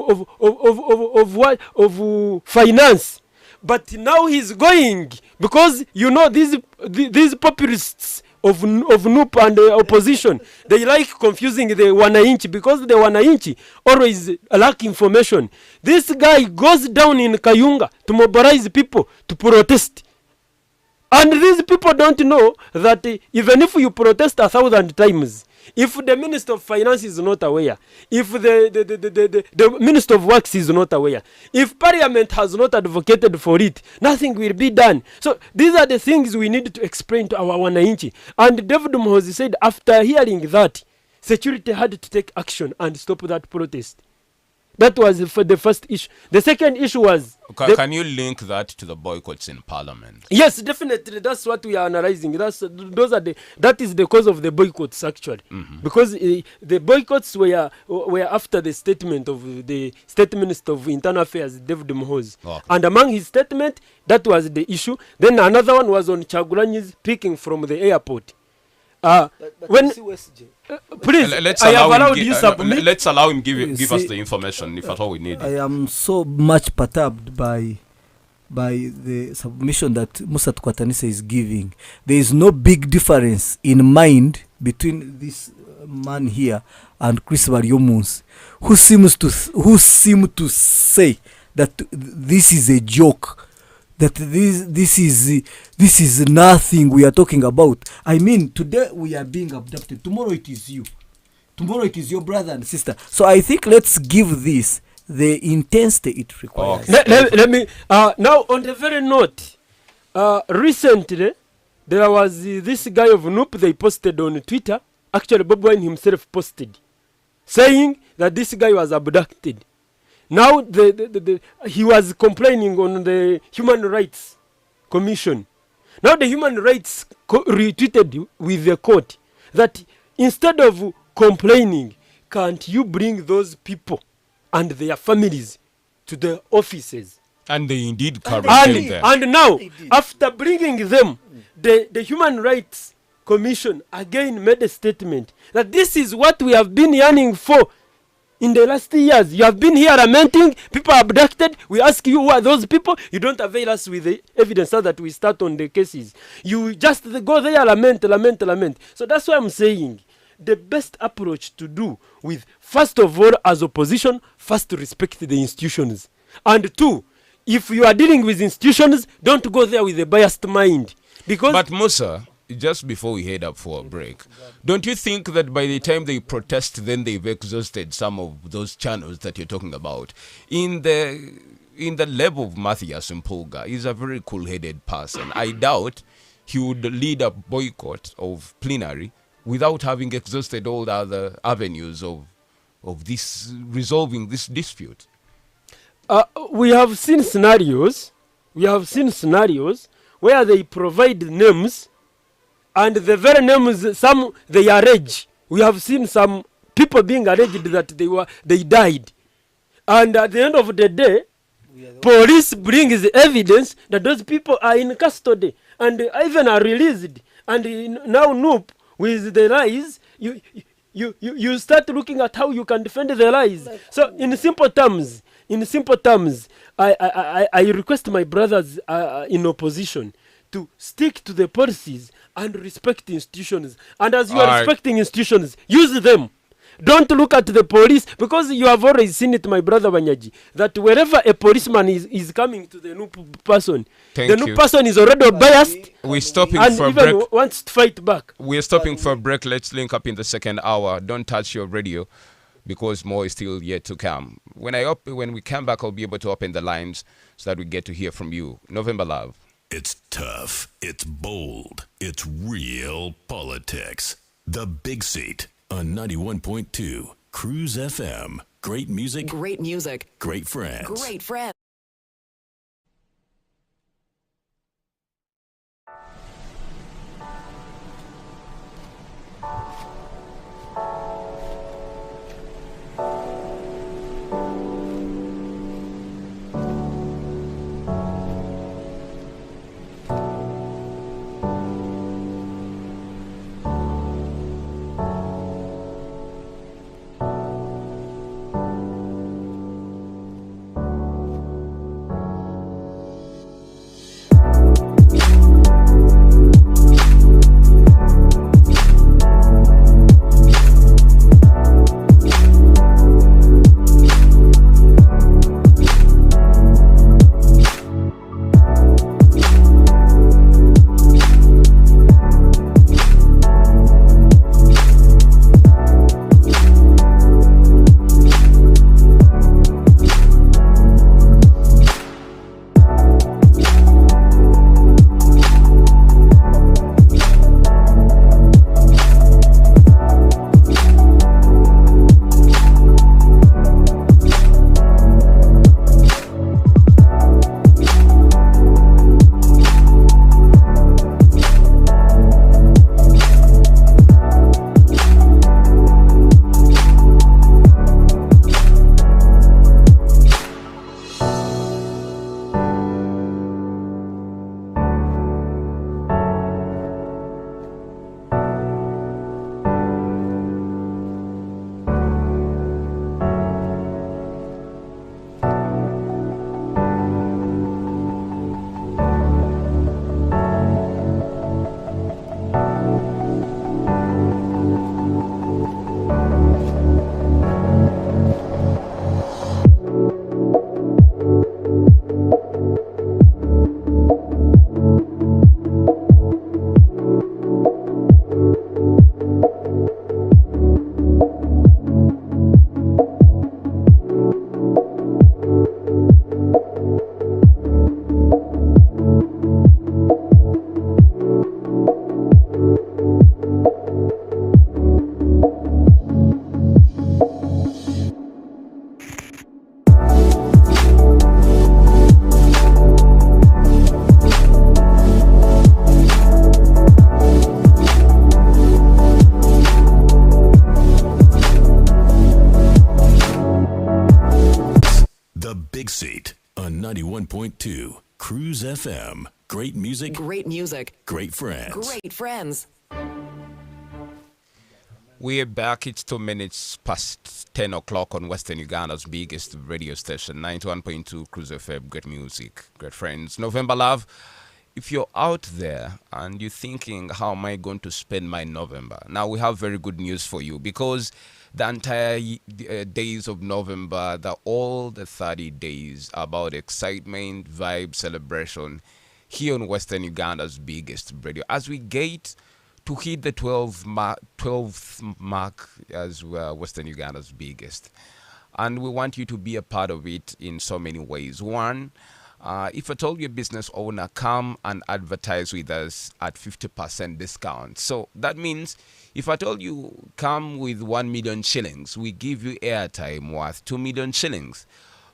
finance. But now he's going, because you know these populists of NUP and the opposition, they like confusing the wananchi, because the wananchi always lack information. This guy goes down in Kayunga to mobilize people to protest. And these people don't know that even if you protest 1,000 times, if the Minister of Finance is not aware, if the Minister of Works is not aware, if Parliament has not advocated for it, nothing will be done. So these are the things we need to explain to our wananchi. And David Muhoozi said after hearing that, security had to take action and stop that protest. That was for the first issue. The second issue was... Can you link that to the boycotts in Parliament? Yes, definitely. That's what we are analyzing. That is the cause of the boycotts, actually. Because the boycotts were after the statement of the State Minister of Internal Affairs, David Muhoozi. Okay. And among his statement, that was the issue. Then another one was on Chagulanyi's picking from the airport. When... please, let's I have allowed you submit. Let's allow him give us the information if at all we need I it. am so much perturbed by the submission that Musa Tukwatanisa is giving. There is no big difference in mind between this man here and Chris Bariomuns, who seem to say that this is a joke, that this is nothing we are talking about. I mean, today we are being abducted, tomorrow it is you, tomorrow it is your brother and sister. So I think let's give this the intensity it requires. Let me now on the very note, recently there was this guy of NUP, they posted on Twitter, actually Bob Wine himself posted, saying that this guy was abducted. Now he was complaining on the Human Rights Commission. Now the Human Rights retweeted with the quote that instead of complaining, can't you bring those people and their families to the offices. And they indeed came there. And now, after bringing them, the Human Rights Commission again made a statement that this is what we have been yearning for in the last years. You have been here lamenting, people are abducted. We ask you who are those people. You don't avail us with the evidence so that we start on the cases. You just go there, lament. So that's why I'm saying the best approach to do with, first of all, as opposition, first to respect the institutions. And two, if you are dealing with institutions, don't go there with a biased mind. But Musa, just before we head up for a break, don't you think that by the time they protest, then they've exhausted some of those channels that you're talking about? In the level of Matthias Mpulga, he's a very cool-headed person. I doubt he would lead a boycott of Plenary without having exhausted all the other avenues of this resolving this dispute. We have seen scenarios where they provide names, and the very names, some they allege. We have seen some people being alleged that they died, and at the end of the day, police brings evidence that those people are in custody and even are released. And now Noop, with the lies, you start looking at how you can defend the lies. So in simple terms, I request my brothers in opposition to stick to the policies and respect institutions. And as you are respecting institutions, use them. Don't look at the police, because you have already seen it, my brother Banyaji, that wherever a policeman is coming to the new person, new person is already biased. We're stopping and for a even break. Wants to fight back. We're stopping for a break. Let's link up in the second hour. Don't touch your radio, because more is still yet to come. When we come back, I'll be able to open the lines so that we get to hear from you. November Love. It's tough. It's bold. It's real politics. The Big Seat on 91.2 Cruise FM. Great music. Great music. Great friends. Great friends. Seat on 91.2 Cruise FM. Great music, Great music. great friends. Great friends. We're back. It's 2 minutes past 10 o'clock on Western Uganda's biggest radio station, 91.2 Cruise FM. Great music, great friends. November Love. If you're out there and you're thinking, how am I going to spend my November? Now, we have very good news for you, because the entire days of November, all the 30 days about excitement, vibe, celebration here on Western Uganda's biggest radio. As we get to hit the 12th mark as Western Uganda's biggest. And we want you to be a part of it in so many ways. One, if at all you're a business owner, come and advertise with us at 50% discount. So that means if at all you come with 1 million shillings, we give you airtime worth 2 million shillings.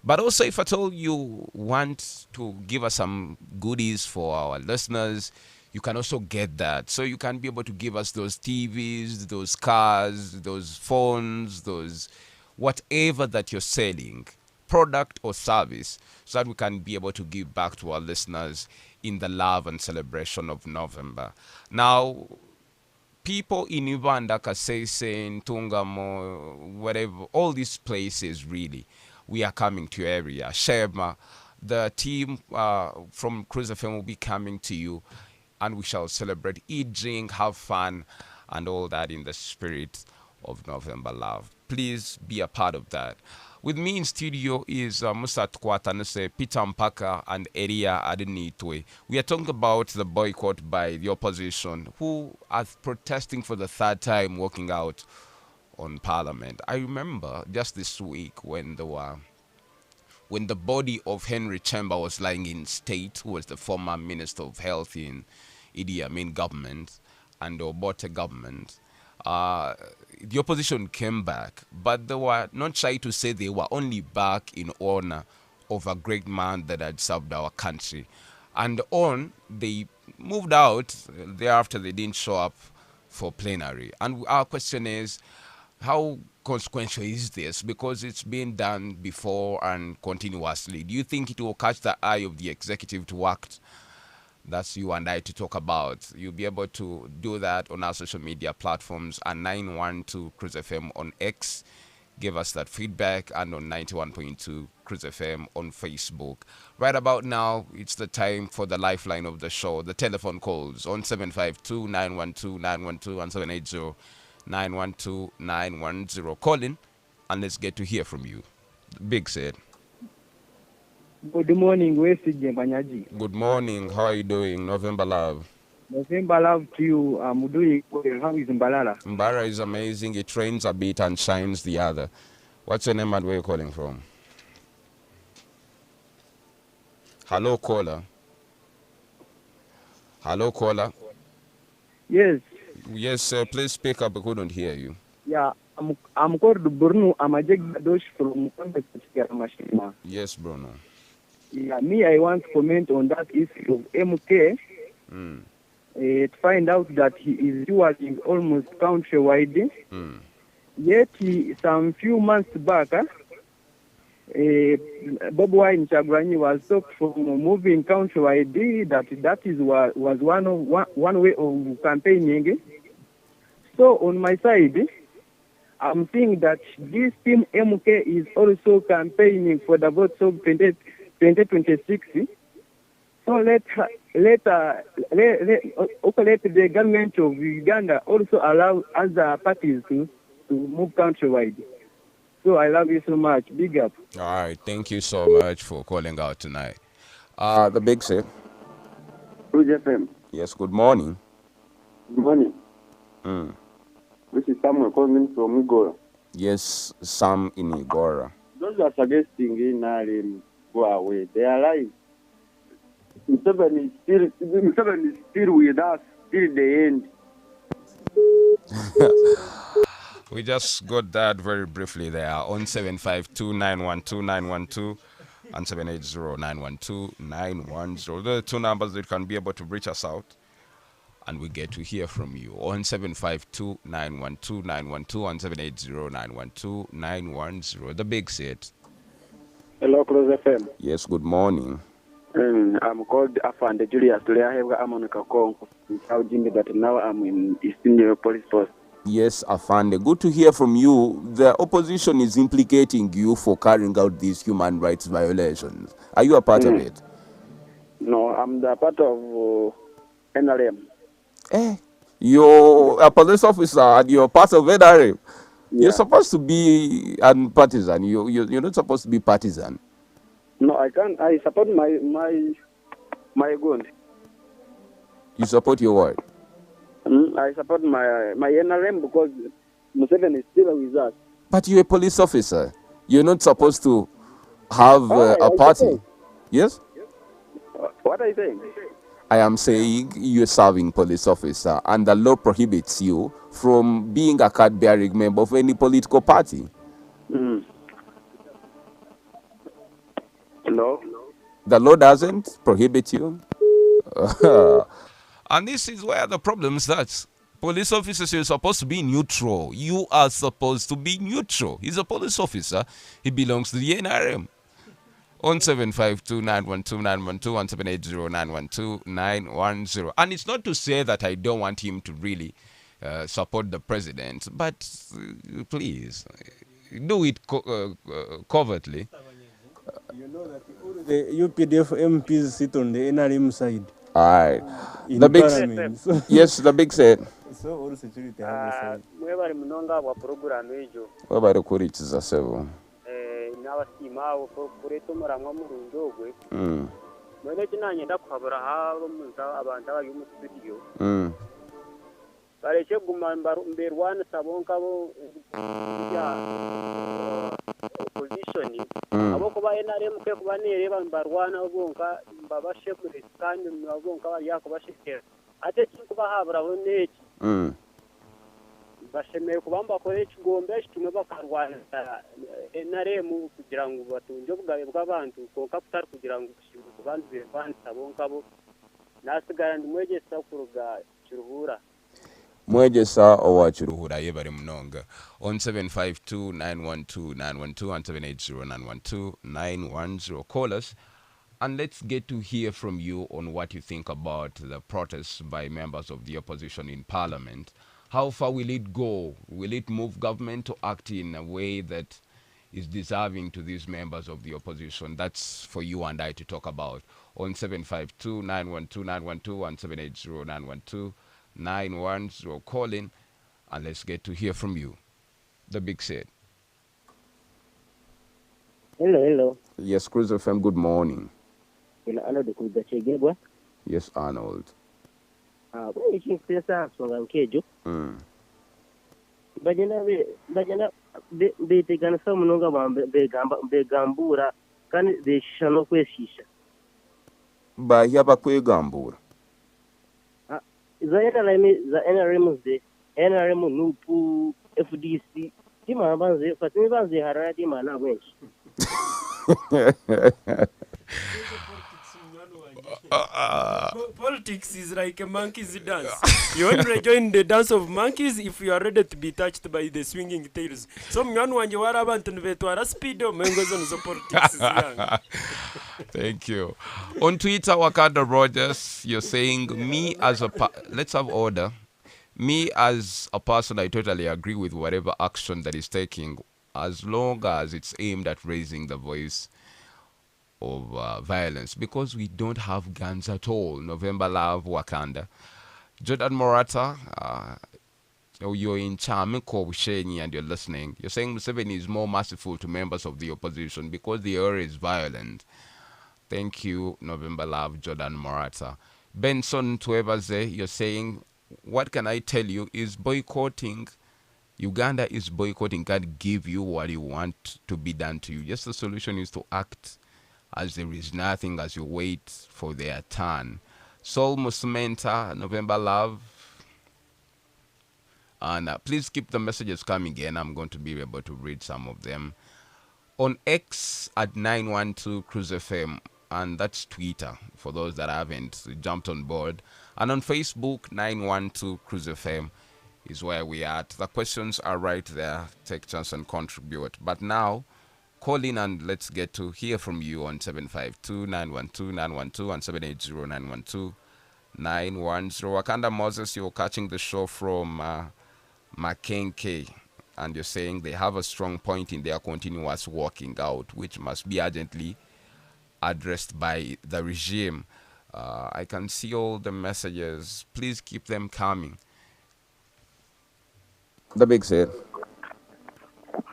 But also, if at all you want to give us some goodies for our listeners, you can also get that. So you can be able to give us those TVs, those cars, those phones, those whatever that you're selling, product or service, so that we can be able to give back to our listeners in the love and celebration of November. Now, people in Uganda, Kasese, Tungamo, whatever, all these places really, we are coming to your area. Shema, the team from Cruise FM will be coming to you, and we shall celebrate, eat, drink, have fun, and all that in the spirit of November Love. Please be a part of that. With me in studio is Musa Tukwatanese, Peter Mpaka, and Eria Adenitwe. We are talking about the boycott by the opposition, who are protesting for the third time, walking out on Parliament. I remember just this week when the body of Henry Chamber was lying in state, who was the former Minister of Health in Idi Amin government and Obote government, the opposition came back, but they were not shy to say they were only back in honor of a great man that had served our country. And they moved out. Thereafter, they didn't show up for plenary. And our question is, how consequential is this? Because it's been done before and continuously. Do you think it will catch the eye of the executive to act? That's you and I to talk about. You'll be able to do that on our social media platforms at 912 Cruise FM on X. Give us that feedback, and on 91.2 Cruise FM on Facebook. Right about now, it's the time for the lifeline of the show. The telephone calls on 752 912 912 and 780 912 910. Call in and let's get to hear from you. Big said. Good morning, Wesije Banyaji. Good morning. How are you doing? November Love. November Love to you. I'm doing well. How is Mbalala? Mbara is amazing. It rains a bit and shines the other. What's your name and where you calling from? Hello, caller. Hello, caller. Yes. Yes, sir. Please speak up. I couldn't hear you. Yeah, I'm called Bruno. I'm a Jagdosh from Mashima. Yes, Bruno. Yeah, I want to comment on that issue of MK. To find out that he is doing almost countrywide. Yet, some few months back, Bob Wine Chagrani was talked from moving countrywide. That was one way of campaigning. So on my side, I'm seeing that this team MK is also campaigning for the votes of 2026. So let the government of Uganda also allow other parties to move countrywide. So I love you so much. Big up. All right. Thank you so much for calling out tonight. The big say. Cruise FM. Yes, good morning. Good morning. This is Samuel calling from Igora. Yes, Sam in Igora. Those are suggesting in Arim go away. They are lying. Museveni is still with us till the end. We just got that very briefly there on 752 912 912 and 780 912 910. The two numbers that can be able to reach us out, and we get to hear from you on 752 912 912 and 780 912 910. The big set. Hello, Cruise FM. Yes, good morning. I'm called Afande Julius. Today I have I'm on Kakonko in South Jimmy, but now I'm in Eastern Police Post. Yes, Afande, good to hear from you. The opposition is implicating you for carrying out these human rights violations. Are you a part of it? No, I'm the part of NRM. You're a police officer and you're part of NRM. You're Yeah. supposed to be an partisan. You're not supposed to be partisan. No, I can't. I support my gun. You support your word. I support my NRM because Museveni is still with us. But you're a police officer. You're not supposed to have a party. Yes? What are you saying? I am saying you're serving police officer and the law prohibits you from being a card-bearing member of any political party. Hello? The law doesn't prohibit you. And this is where the problem starts. Police officers, you're supposed to be neutral. You are supposed to be neutral. He's a police officer. He belongs to the NRM. On 752-912-912-1780912-910. And it's not to say that I don't want him to really support the president, but please, do it covertly. You know that all the UPDF MPs sit on the NRM side. Alright. In The big parliament. So, yes, the big said. so all security have a side. Mwebali munonga wa program ejo. What about the kurichiza seven? N'abasimawo kureto muramwa murundi ogwe. Mwene kinanye ndakuhabura habo munza abantu abali mu studio. Bareke guma mberwana sabonka bo ya opposition. Abo kuba NRM ke kuba nereba mbarwana obonka mbabashe kuri kandi mwabonka bari yakubashikira. Ate kuba habura boneki. Bashemeye kubamba kore ikigombe kimwe bakarwana NRM kugira ngo batunje bugabe bw'abantu konka kutari kugira ngo kushibuka bantu bevansa bonka bo nasigara ndimwegesa kuruga kiruhura Mwegesa owa Chiruhura yebare munonga on 752-912-912 and 780-912-910. Call us and let's get to hear from you on what you think about the protests by members of the opposition in parliament. How far will it go? Will it move government to act in a way that is deserving to these members of the opposition? That's for you and I to talk about on 752-912-912 and 780-912-910. Call in and let's get to hear from you. The big said. Hello. Yes, Cruise FM, good morning. Yes, Arnold. Bajana betegana sa munonga begambura kandi beshisha no kweshisha Bahya kwegambura. za NRM ze NRM nupu FDC tima banze fatimi banze haradi mana wenshi Politics is like a monkey's dance. You only join the dance of monkeys if you are ready to be touched by the swinging tails. So mnyanu wanje warabantu nvetwara speedo mengozo nizo politics is young. Thank you. On Twitter, Wakanda Rogers, you're saying me as a let's have order. Me as a person, I totally agree with whatever action that is taking, as long as it's aimed at raising the voice of violence, because we don't have guns at all. November Love, Wakanda. Jordan Morata, you're in Chamiko Shenyi and you're listening. You're saying Museveni is more merciful to members of the opposition because the area is violent. Thank you, November Love, Jordan Morata. Benson Tuebaze, you're saying, what can I tell you is boycotting. Uganda is boycotting, can't give you what you want to be done to you. Just the solution is to act as there is nothing as you wait for their turn. Sol Musmenta, November Love. And please keep the messages coming in. I'm going to be able to read some of them. On X at 912 Cruise FM, and that's Twitter for those that haven't jumped on board. And on Facebook, 912 Cruise FM is where we are at. The questions are right there. Take chance and contribute. But now, Call in and let's get to hear from you on 752-912-912 and 780-912-910. Wakanda Moses, you're catching the show from Makenke, and you're saying they have a strong point in their continuous walking out, which must be urgently addressed by the regime. I can see all the messages. Please keep them coming. The big said.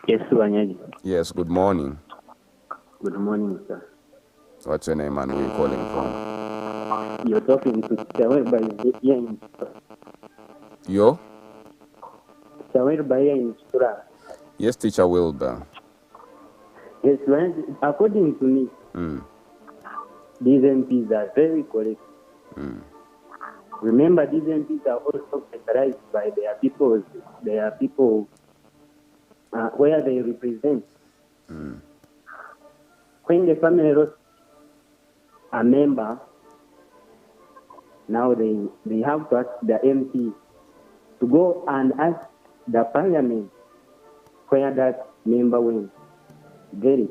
Yes, Wanyaji. Yes, good morning. Good morning, sir. What's your name and where are you calling from? You're talking to Chawel by here in Yo? Chawel by here in Sura. Yes, teacher Wilbur. Yes, according to me, these MPs are very correct. Remember, these MPs are also pressurized by their people where they represent. When the family lost a member, now they have to ask the MP to go and ask the parliament where that member went. Get it?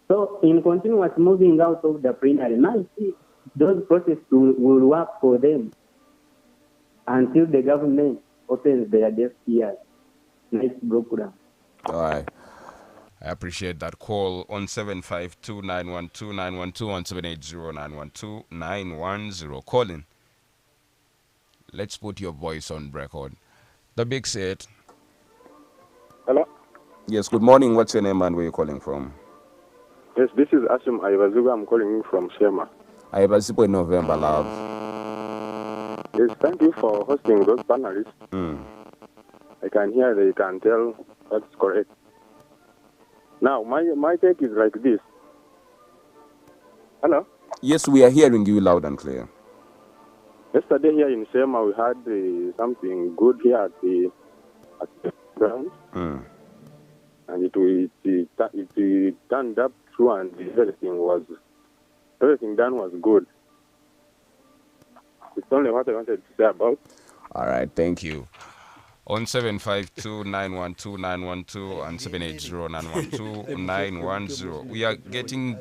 So in continuous moving out of the plenary, now see, those processes will work for them until the government opens their deaf ears. Nice program. All right. I appreciate that call on 752-912-912 and 780-912-910. Calling. Let's put your voice on record. The big said. Hello? Yes, good morning. What's your name and where are you calling from? Yes, this is Asim Aibazuga. I'm calling you from Shema. Aibazuga in November, love. Yes, thank you for hosting those panelists. I can hear, they can tell that's correct. Now, my take is like this. Hello? Yes, we are hearing you loud and clear. Yesterday here in Shema, we had something good here at the ground. And it turned up true, and everything done was good. It's only what I wanted to say about. All right, thank you. On 752-912-912 and 780-912-910. We are getting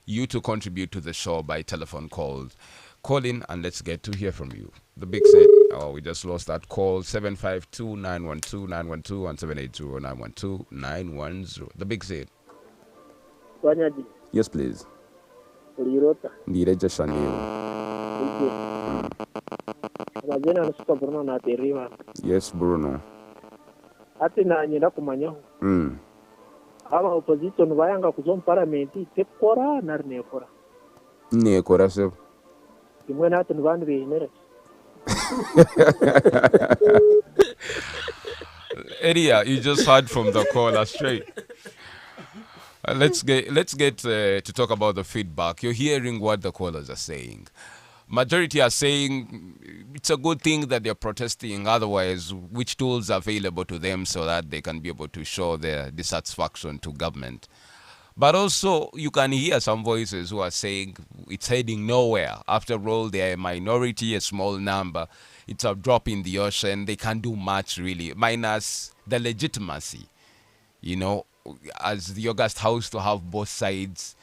you to contribute to the show by telephone calls. Call in and let's get to hear from you. The big set. Oh, we just lost that call. 752-912-912 and 780-912-910. The big set. Wanyaji. Yes, please. Ulirota. Ndireja Shanil. Majina nasuka Bruno na Teriwa. Yes, Bruno. Ati na nyenda kumanyaho. Aba opposition bayanga kuzom parliamenti tekora narnekora. Nekora sir. Kimwe na tun van behinere. Edia, you just heard from the caller straight. Let's get to talk about the feedback. You're hearing what the callers are saying. Majority are saying it's a good thing that they're protesting. Otherwise, which tools are available to them so that they can be able to show their dissatisfaction to government? But also, you can hear some voices who are saying it's heading nowhere. After all, they are a minority, a small number. It's a drop in the ocean. They can't do much, really, minus the legitimacy. You know, as the August House, to have both sides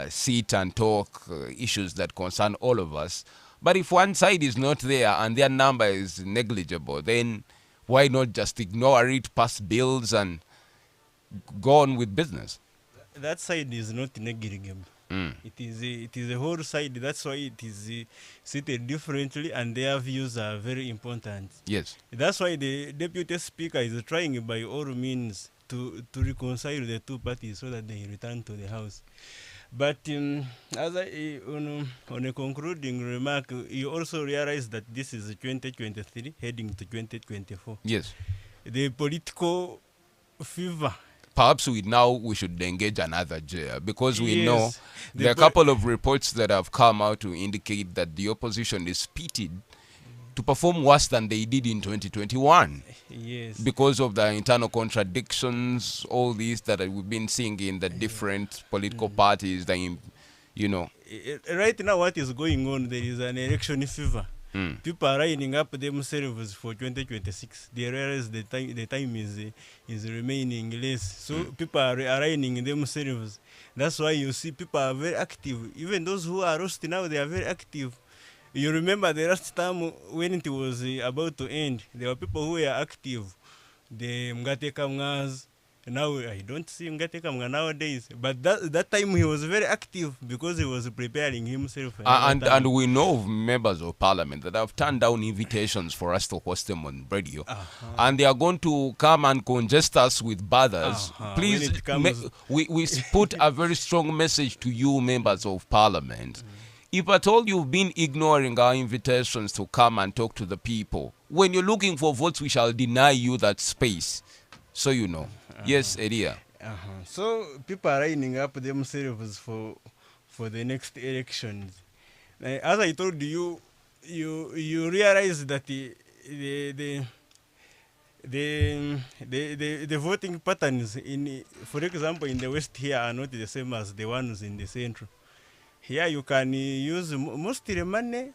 sit and talk issues that concern all of us. But if one side is not there and their number is negligible, then why not just ignore it, pass bills, and go on with business? That side is not negligible. It is a whole side. That's why it is seated differently, and their views are very important. Yes. That's why the deputy speaker is trying by all means to reconcile the two parties so that they return to the house. But as on a concluding remark, you also realize that this is 2023 heading to 2024. Yes. The political fever. Perhaps we should engage another year, because we know there are a couple of reports that have come out to indicate that the opposition is pitted to perform worse than they did in 2021. Yes. Because of the internal contradictions, all these that we've been seeing in the different political parties, you know. Right now, what is going on, there is an election fever. people are lining up themselves for 2026. They realize the time is remaining less. So people are aligning themselves. That's why you see people are very active. Even those who are lost now, they are very active. You remember the last time when it was about to end, there were people who were active. The Mgate Kamgas. Now I don't see Mgate Kamga nowadays. But that time he was very active because he was preparing himself. And we know of members of parliament that have turned down invitations for us to host them on radio. And they are going to come and congest us with brothers. Please, we put a very strong message to you, members of parliament. If at all you've been ignoring our invitations to come and talk to the people, when you're looking for votes, we shall deny you that space. So you know. Yes, Elia. So people are lining up themselves for the next elections. As I told you, you realize that the voting patterns for example, in the West here are not the same as the ones in the Central. Here you can use mostly money,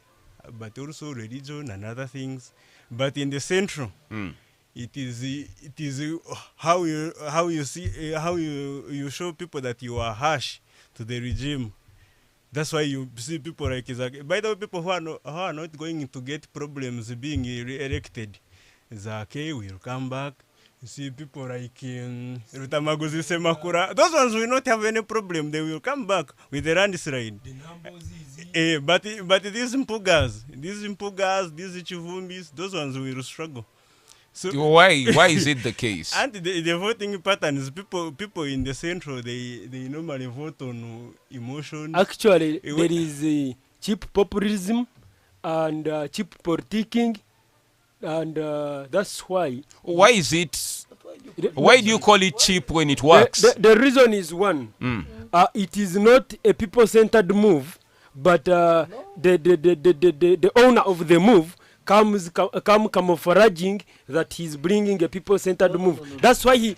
but also religion and other things. But in the Central, it is how you see how you show people that you are harsh to the regime. That's why you see people like Zake. By the way, people who are not going to get problems being re-elected, Zake will come back. You see people like Rutamaguzi Semakura. Those ones will not have any problem. They will come back with the landslide. But these Mpugas, these Chivumbis, those ones will struggle. So why is it the case? And the voting patterns, people in the Central, they normally vote on emotions. Actually, there is cheap populism and cheap politicking, and that's why. Why is it? Why do you call it cheap when it works? The reason is one. It is not a people-centered move, but the owner of the move come camouflaging that he's bringing a people-centered move. That's why he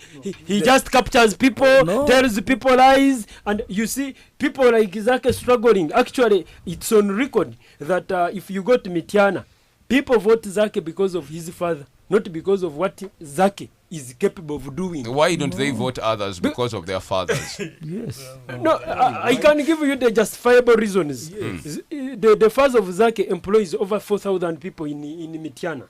just captures people, tells people lies, and you see people like Zake struggling. Actually, it's on record that if you go to Mitiana, people vote Zake because of his father, not because of what Zake is capable of doing. Why don't they vote others because of their fathers? Yes. No, I can give you the justifiable reasons. Yes. The father of Zake employs over 4,000 people in Mitiana.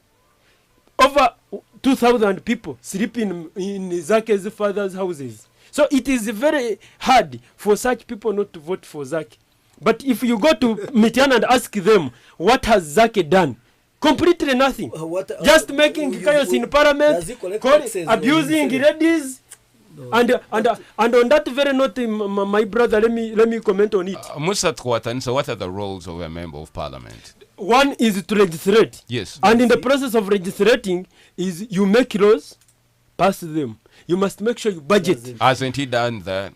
Over 2,000 people sleep in Zake's father's houses. So it is very hard for such people not to vote for Zake. But if you go to Mitiana and ask them, what has Zake done? Completely nothing. Just making chaos in parliament, abusing ladies, and on that very note, my brother, let me comment on it. So what are the roles of a member of parliament? One is to legislate. Yes. And in the process of legislating, is you make laws, pass them. You must make sure you budget. Hasn't he done that?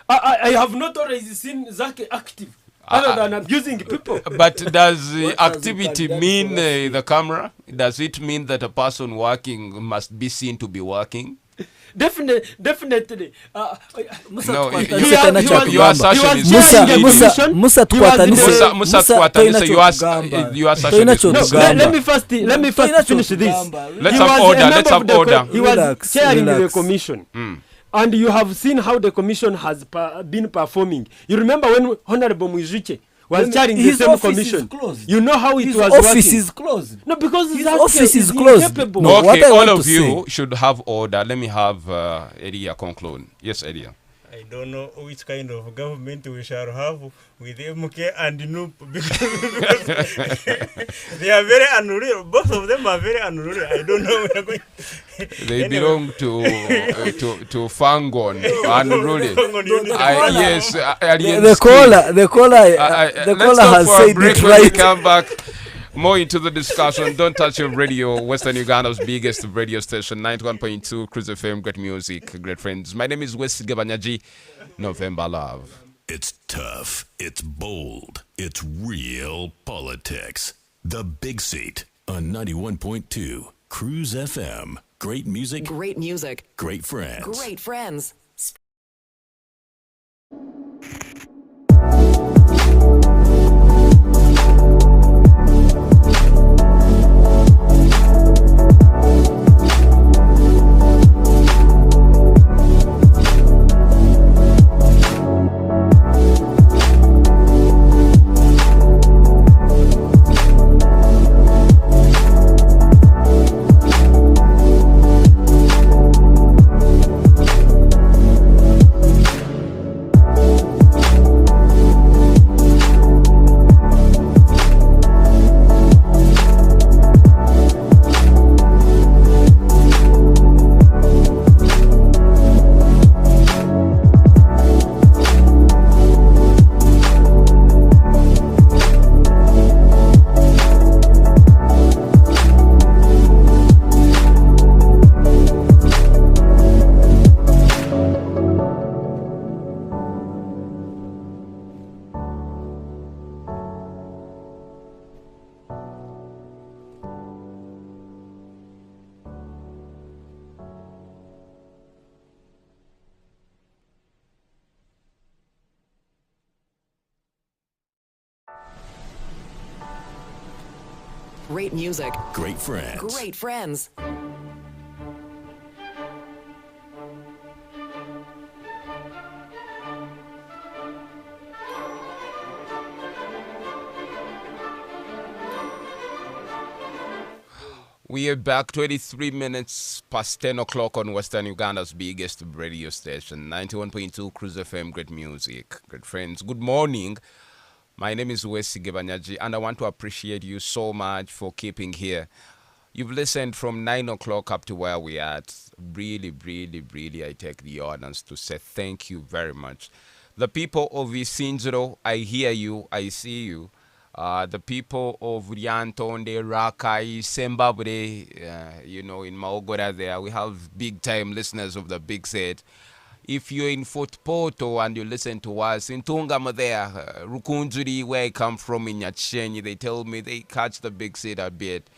I have not always seen Zake active. Other than abusing people. But does activity mean the camera? Does it mean that a person working must be seen to be working? Definitely. Your assertion is Musa let me first finish this. Let's have order. He was chairing the commission. And you have seen how the commission has been performing. You remember when Honorable Mwijike was chairing the same commission. You know how it was working. His office is closed. No, because his office is closed. No, okay, all of you should have order. Let me have Elia conclude. Yes, Elia. I don't know which kind of government we shall have with MK and NUP because they are very unreal. Both of them are very unreal. I don't know where going. They belong to Fangon, unruly. Yes, the caller has said it right. Come back. More into the discussion. Don't touch your radio. Western Uganda's biggest radio station, 91.2 Cruise FM. Great music, great friends. My name is West Gabanyaji. November Love. It's tough. It's bold. It's real politics. The Big Seat on 91.2 Cruise FM. Great music. Great music. Great friends. Great friends. Great music. Great friends. Great friends. We are back 23 minutes past 10 o'clock on Western Uganda's biggest radio station, 91.2 Cruise FM. Great music, great friends. Good morning. My name is Wesi Gebanyaji, and I want to appreciate you so much for keeping here. You've listened from 9 o'clock up to where we are at. Really, really, really, I take the honors to say thank you very much. The people of Isinjiro, I hear you, I see you. The people of Ryantonde, Rakai, Zimbabwe, in Maogora there, we have big-time listeners of the Big Set. If you're in Fort Porto and you listen to us, in Tungama there, Rukunjuri, where I come from in Nyachenyi, they tell me they catch the Big Set a bit.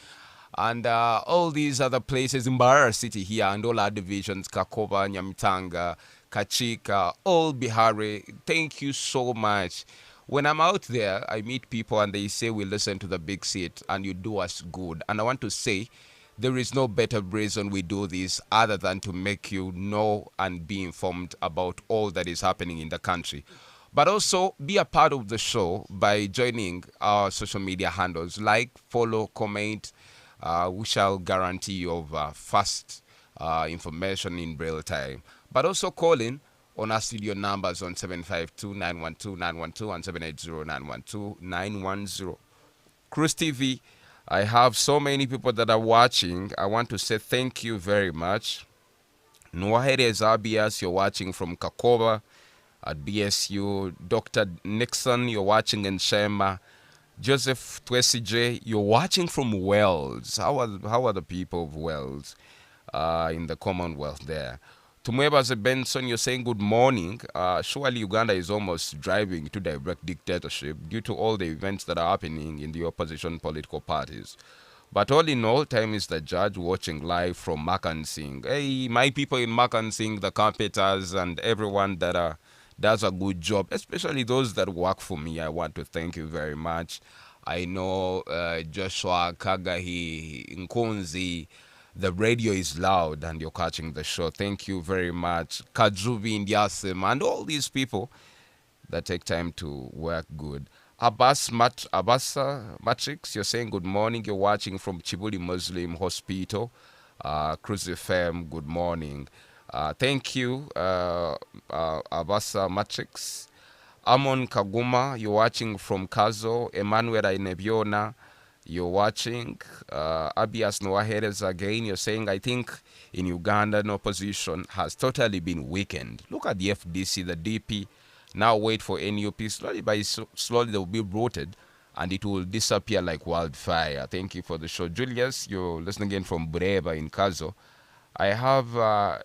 And all these other places in Barra City here and all our divisions, Kakoba, Nyamitanga, Kachika, all Bihari, thank you so much. When I'm out there, I meet people and they say we listen to the Big Seat and you do us good. And I want to say there is no better reason we do this other than to make you know and be informed about all that is happening in the country. But also be a part of the show by joining our social media handles, like, follow, comment. We shall guarantee you of fast information in real time. But also call in on our studio numbers on 752-912-912 and 780-912-910. Cruise TV, I have so many people that are watching. I want to say thank you very much. Noahere Zabias, you're watching from Kakoba at BSU. Dr. Nixon, you're watching in Shema. Joseph Twesije, you're watching from Wales. How are the people of Wales in the Commonwealth there? Tumwebaze Benson, you're saying good morning. Surely Uganda is almost driving to direct dictatorship due to all the events that are happening in the opposition political parties. But all in all, time is the judge, watching live from Makansing. Hey, my people in Makansing, the carpenters and everyone that does a good job, especially those that work for me, I want to thank you very much. I know Joshua, Kagahi, Nkunzi, the radio is loud and you're catching the show. Thank you very much. Kajubi Ndiasem and all these people that take time to work good. Abasa Matrix, you're saying good morning. You're watching from Chibuli Muslim Hospital. Cruise FM, good morning. Thank you, Abasa Matrix. Amon Kaguma, you're watching from Kazo. Emmanuel Inebiona, you're watching. Abias Noaheres again, you're saying, I think in Uganda, no opposition has totally been weakened. Look at the FDC, the DP. Now wait for NUP. Slowly they will be rooted and it will disappear like wildfire. Thank you for the show. Julius, you're listening again from Bureba in Kazo. I have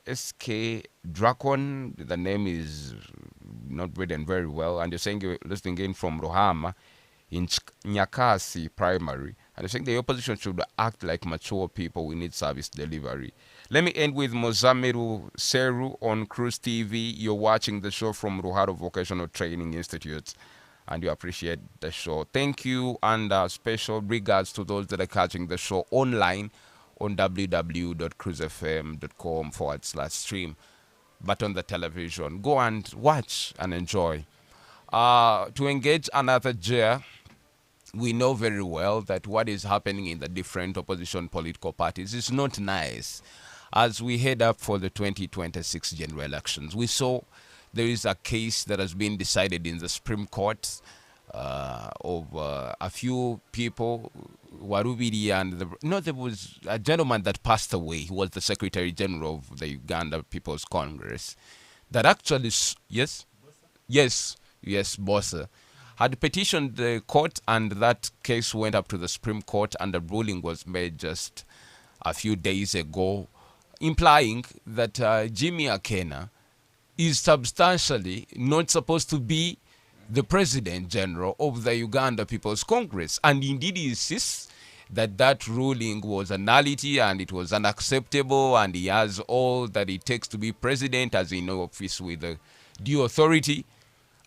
SK Dracon. The name is not written very well. And you're saying you're listening again from Rohama in Nyakasi Primary. And you're saying the opposition should act like mature people. We need service delivery. Let me end with Mozamiru Seru on Cruise TV. You're watching the show from Ruharo Vocational Training Institute. And you appreciate the show. Thank you, and special regards to those that are catching the show online on www.cruisefm.com/stream, but on the television. Go and watch and enjoy. To engage another year, we know very well that what is happening in the different opposition political parties is not nice. As we head up for the 2026 general elections, we saw there is a case that has been decided in the Supreme Court of a few people, Warubiri, and there was a gentleman that passed away. He was the Secretary General of the Uganda People's Congress. That actually, yes, Bossa, had petitioned the court, and that case went up to the Supreme Court, and the ruling was made just a few days ago, implying that Jimmy Akena is substantially not supposed to be the President General of the Uganda People's Congress. And indeed he insists that that ruling was a nullity and it was unacceptable, and he has all that it takes to be president, as in office with the due authority.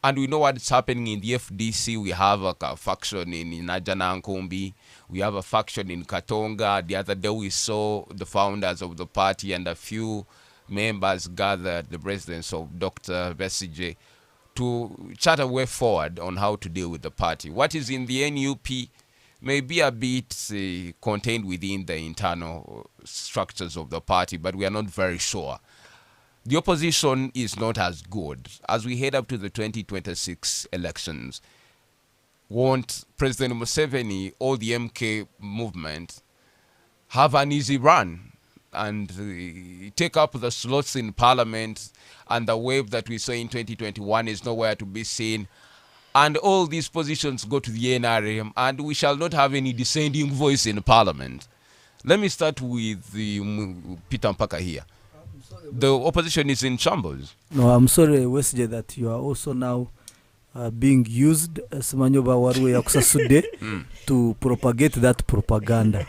And we know what's happening in the FDC. We have a faction in Najana Nkumbi. We have a faction in Katonga. The other day we saw the founders of the party and a few members gathered the residence of Dr. Besige to chart a way forward on how to deal with the party. What is in the NUP may be a bit contained within the internal structures of the party, but we are not very sure. The opposition is not as good. As we head up to the 2026 elections, won't President Museveni or the MK movement have an easy run and take up the slots in parliament, and the wave that we saw in 2021 is nowhere to be seen, and all these positions go to the NRM, and we shall not have any dissenting voice in parliament? Let me start with Peter Mpaka here. The opposition is in shambles. No, I'm sorry, Westje, that you are also now being used as Manyoba Warwe Yakusasude to propagate that propaganda.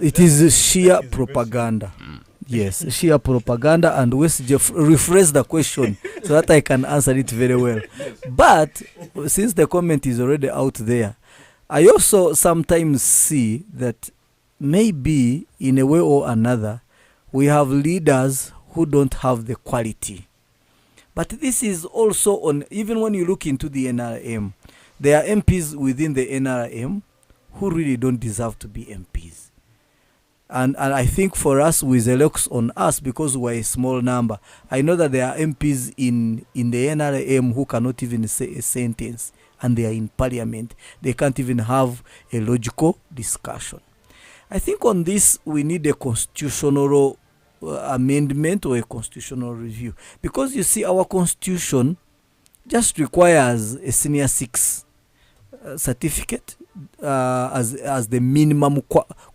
It is sheer propaganda. Yes, sheer propaganda. And Westje, rephrase the question so that I can answer it very well. But since the comment is already out there, I also sometimes see that maybe in a way or another, we have leaders who don't have the quality. But this is also on, even when you look into the NRM, there are MPs within the NRM who really don't deserve to be MPs. And I think for us, with the looks on us, because we're a small number, I know that there are MPs in the NRM who cannot even say a sentence, and they are in parliament. They can't even have a logical discussion. I think on this, we need a constitutional amendment or a constitutional review. Because you see, our constitution just requires a senior 6 certificate as the minimum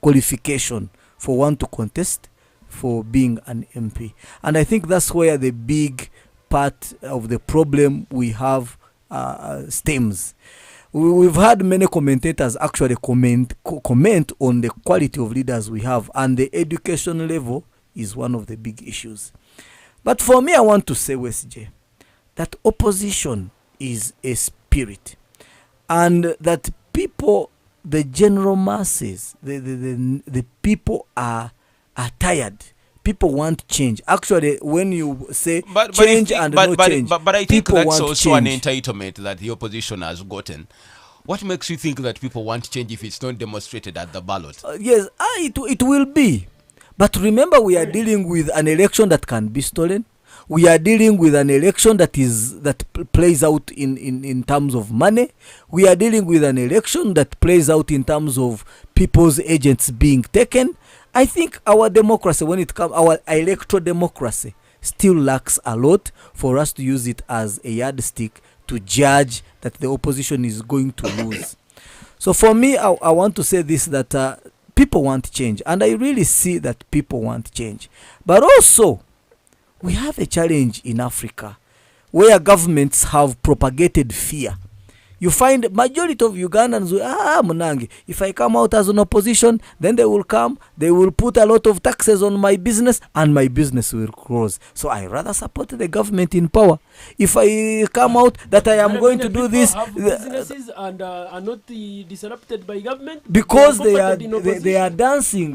qualification for one to contest for being an MP. And I think that's where the big part of the problem we have stems. We've had many commentators actually comment on the quality of leaders we have, and the education level is one of the big issues. But for me, I want to say, Westje, that opposition is a spirit, and that people, the general masses, the people are tired. People want change. Actually, when you say change and no change, but I think people that's want also change. an entitlement that the opposition has gotten. What makes you think that people want change if it's not demonstrated at the ballot? Yes, it will be. But remember, we are dealing with an election that can be stolen. We are dealing with an election that plays out in terms of money. We are dealing with an election that plays out in terms of people's agents being taken. I think our democracy, when it comes, our electoral democracy, still lacks a lot for us to use it as a yardstick to judge that the opposition is going to lose. So for me, I want to say this, that people want change, and I really see that people want change. But also, we have a challenge in Africa where governments have propagated fear. You find majority of Ugandans, Munangi, if I come out as an opposition, then they will put a lot of taxes on my business, and my business will close. So I rather support the government in power. If I come out that I am going to do this, businesses and are not disrupted by government, because they are dancing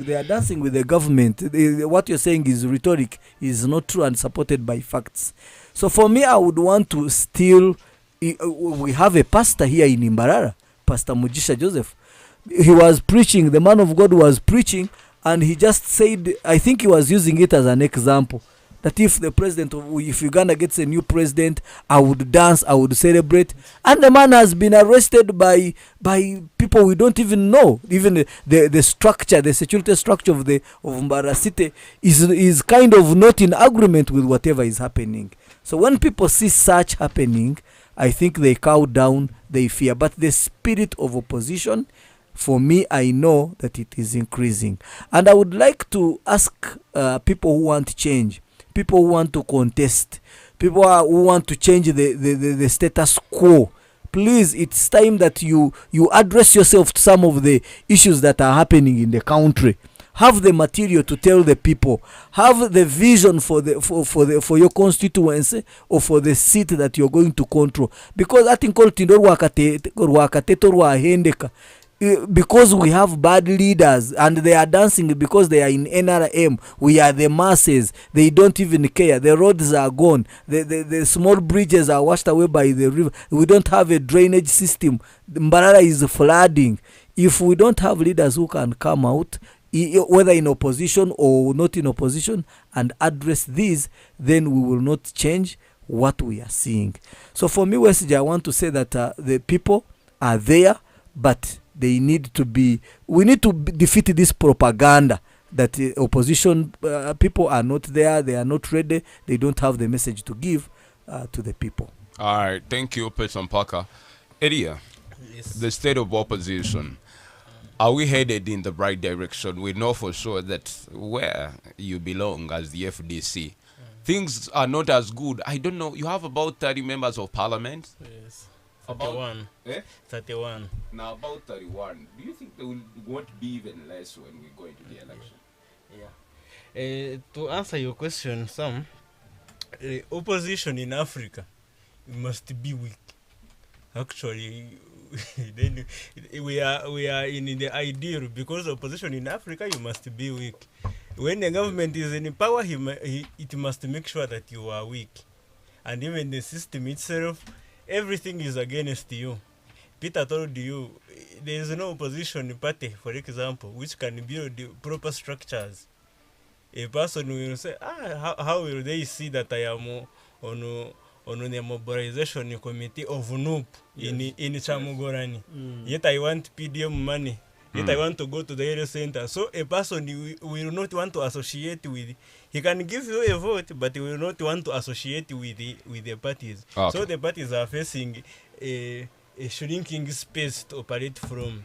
with the government. What you're saying is rhetoric, is not true and supported by facts. So for me, I would want to still. We have a pastor here in Imbarara, Pastor Mujisha Joseph. He was preaching, the man of God was preaching, and he just said, I think he was using it as an example, that if Uganda gets a new president, I would dance, I would celebrate. And the man has been arrested by people we don't even know. Even the structure, the security structure of Mbara City is kind of not in agreement with whatever is happening. So when people see such happening, I think they cow down, they fear. But the spirit of opposition, for me, I know that it is increasing. And I would like to ask people who want change, people who want to contest, people who want to change the status quo. Please, it's time that you address yourself to some of the issues that are happening in the country. have the material to tell the people, have the vision for for your constituency or for the seat that you're going to control. Because I think rwakateto rwahendeka, because we have bad leaders and they are dancing because they are in NRM. We are the masses. They don't even care. The roads are gone. The small bridges are washed away by the river. We don't have a drainage system. Mbarara is flooding. If we don't have leaders who can come out, whether in opposition or not in opposition, and address these, then we will not change what we are seeing. So for me, Wesley, I want to say that the people are there, but we need to defeat this propaganda that opposition people are not there, they are not ready, they don't have the message to give to the people. All right, thank you, Person Parker. Edia, Yes. the state of opposition, are we headed in the right direction? We know for sure that where you belong as the FDC, things are not as good. I don't know, you have about 30 members of parliament? Yes. About 31. 31. Now about 31. Do you think they will want to be even less when we go into the election? Yeah. To answer your question, Sam, opposition in Africa must be weak. Actually, then we are in the ideal, because opposition in Africa, you must be weak. When the government is in power, it must make sure that you are weak, and even the system itself, everything is against you. Peter told you there is no opposition party, for example, which can build the proper structures. A person will say, how will they see that I am on the mobilization committee of NUP in Chamugorani? Yet I want PDM money. Yet I want to go to the area center. So a person will not want to associate with. He can give you a vote, but he will not want to associate with the parties. Okay. So the parties are facing a shrinking space to operate from.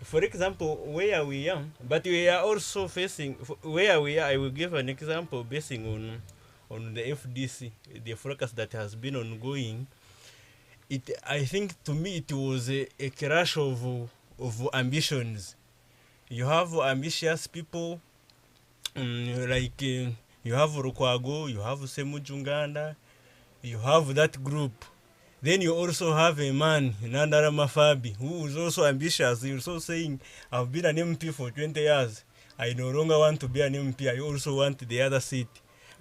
For example, where we are, but we are also facing where we are. I will give an example basing on the FDC, the fracas that has been ongoing. I think to me it was a clash of ambitions. You have ambitious people, like you have Rukwago, you have Semujunganda, you have that group. Then you also have a man, Nandara Mafabi, who is also ambitious. He's also saying, I've been an MP for 20 years. I no longer want to be an MP. I also want the other seat.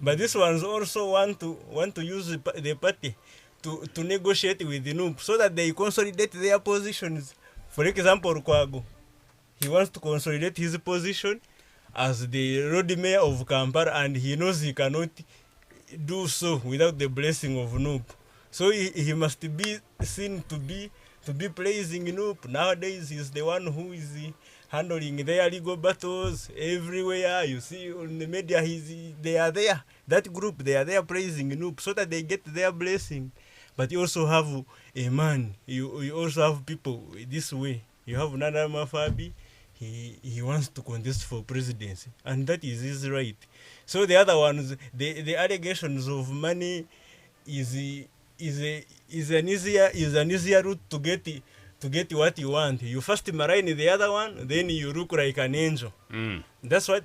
But these ones also want to use the party to negotiate with the NUP so that they consolidate their positions. For example, Rukwago, he wants to consolidate his position as the road mayor of Kampala, and he knows he cannot do so without the blessing of NUP. So he must be seen to be praising NUP. Nowadays, he's the one who is handling their legal battles everywhere. You see on the media, they are there. That group, they are there praising NUP so that they get their blessing. But you also have a man. You also have people this way. You have Nana Mafabi. He wants to contest for presidency, and that is his right. So the other ones, the allegations of money is an easier route to get what you want. You first marine the other one, then you look like an angel. That's what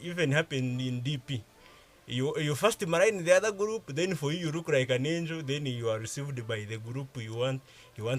even happened in DP. You first marine the other group, then for you look like an angel, then you are received by the group you want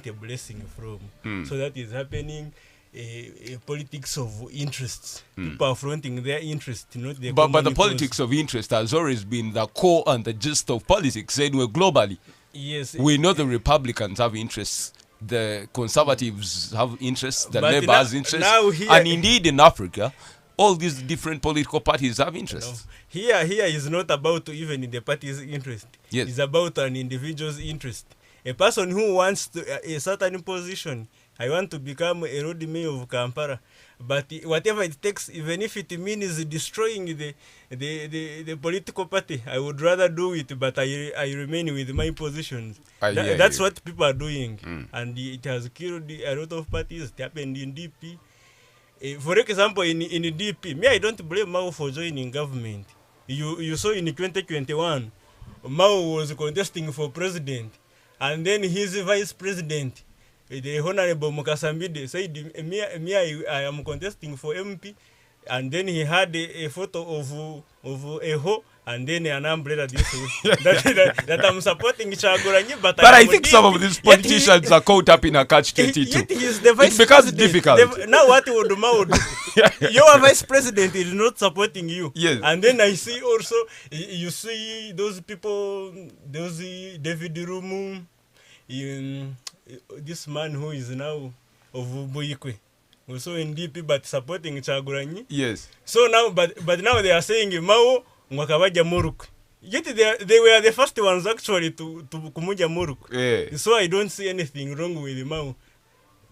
a blessing from. So that is happening. A politics of interests. People are fronting their interest, not their But the common politics cause. of interest has always been the core and the gist of politics anyway globally. Yes. We know the Republicans have interests, the Conservatives have interests, the But Labour now- has interests, now here- and indeed in Africa, all these different political parties have interests. Here is not about even the party's interest. Yes. It's about an individual's interest. A person who wants a certain position. I want to become a road mayor of Kampala, but whatever it takes, even if it means destroying the political party, I would rather do it. But I remain with my positions. That's what people are doing, and it has killed a lot of parties. It happened in DP. For example, in DP, me, I don't blame Mao for joining government. You saw in 2021, Mao was contesting for president, and then his vice president, the Honorable Mukasambide, said, me, I am contesting for MP. and then he had a photo of a hoe and then an umbrella this way. that I'm supporting Chaguranyi, but I think some of these politicians are caught up in a catch-22. Yet he is the vice it becomes president. difficult. Now what would do? Your vice president is not supporting you. Yes. And then I see also, you see those people, those David Rumu, this man who is now of Boyikwe, also in DP but supporting Chaguranyi. Yes. So now, but now they are saying Mao Mwakabaja Muruk. Yet they were the first ones actually to Kumuja Muruk. Yeah. So I don't see anything wrong with Mao.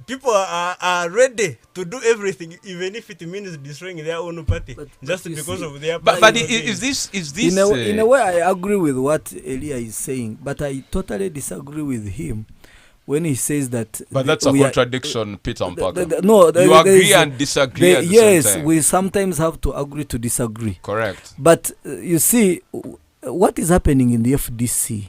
People are ready to do everything, even if it means destroying their own party, just because of their party. But is this in a way I agree with what Elia is saying, but I totally disagree with him when he says that. But that's a contradiction, Peter Mpaka. No, you agree and disagree at the yes, same time. we sometimes have to agree to disagree. Correct. But you see, what is happening in the FDC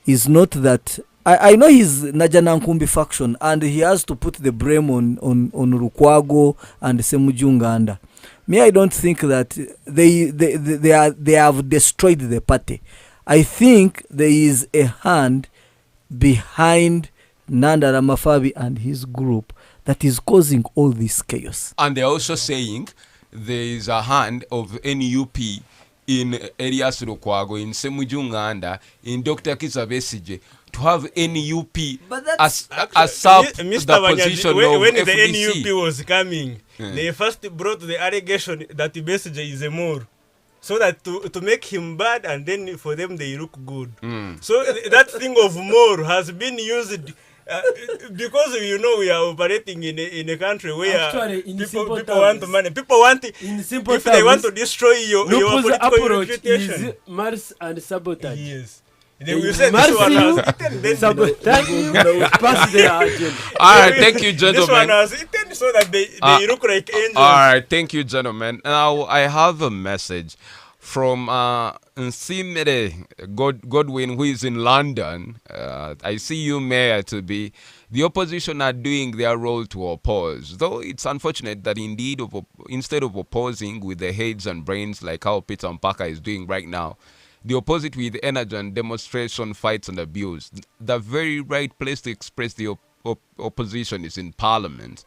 is not that. I know he's Najana Nkumbi faction and he has to put the blame on Rukwago and Semujunganda. Me, I don't think that they have destroyed the party. I think there is a hand behind Nanda Ramafabi and his group that is causing all this chaos. And they're also saying there is a hand of NUP in Elias Rukwago, in Semujunganda, in Dr. Kizza Besigye, to have NUP as sub the position when of the FDC. NUP was coming, they first brought the allegation that Besigye is a Moor, so that to make him bad and then for them they look good. So that thing of Moor has been used because we are operating in a country where actually, people want money. People want in simple if they want to destroy your political approach reputation. is Mars and sabotage. Yes. They will say this one has eaten, then sabotage you, pass their agenda. All right, thank you, gentlemen. This one has eaten so that they look like angels. All right, thank you, gentlemen. Now I have a message from Nsimere Godwin, who is in London. I see you, Mayor, to be. The opposition are doing their role to oppose, though it's unfortunate that indeed instead of opposing with the heads and brains like how Peter Mpaka is doing right now, the opposite with energy and demonstration, fights and abuse. The very right place to express the opposition is in Parliament,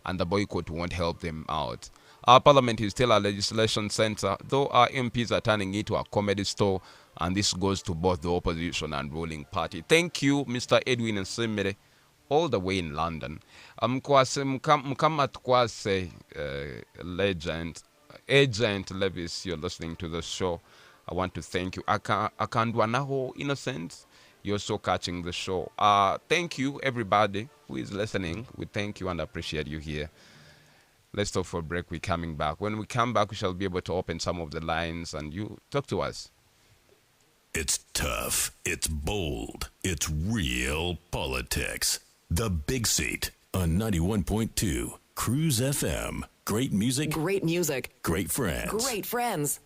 and the boycott won't help them out. Our Parliament is still a legislation center, though our MPs are turning it to a comedy store, and this goes to both the opposition and ruling party. Thank you, Mr. Edwin Nsimere, all the way in London. Mkamat Kwase, Agent Levis, you're listening to the show. I want to thank you. Akandwanaho Innocent, you're so catching the show. Thank you, everybody who is listening. We thank you and appreciate you here. Let's stop for a break. We're coming back. When we come back, we shall be able to open some of the lines and you talk to us. It's tough. It's bold. It's real politics. The Big Seat on 91.2 Cruise FM. Great music. Great music. Great friends. Great friends.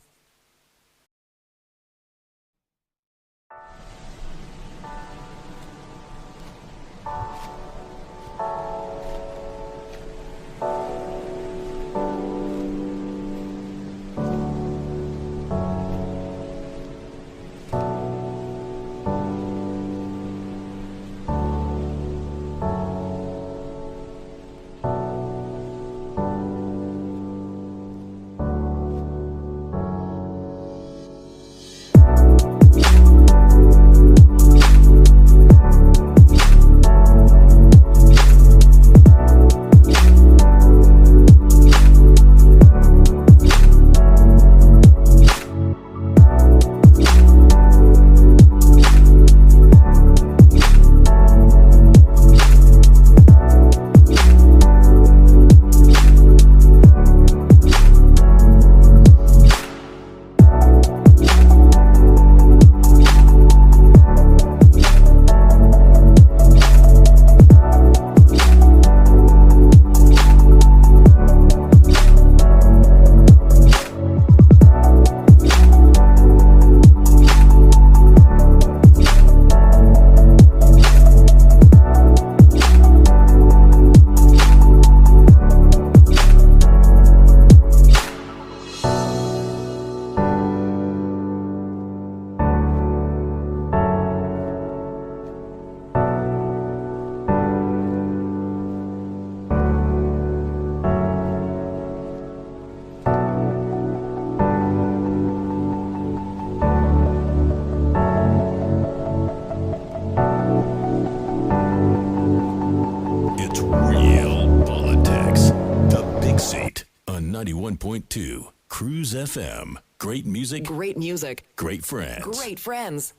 91.2 Cruise FM. Great music. Great music. Great friends. Great friends.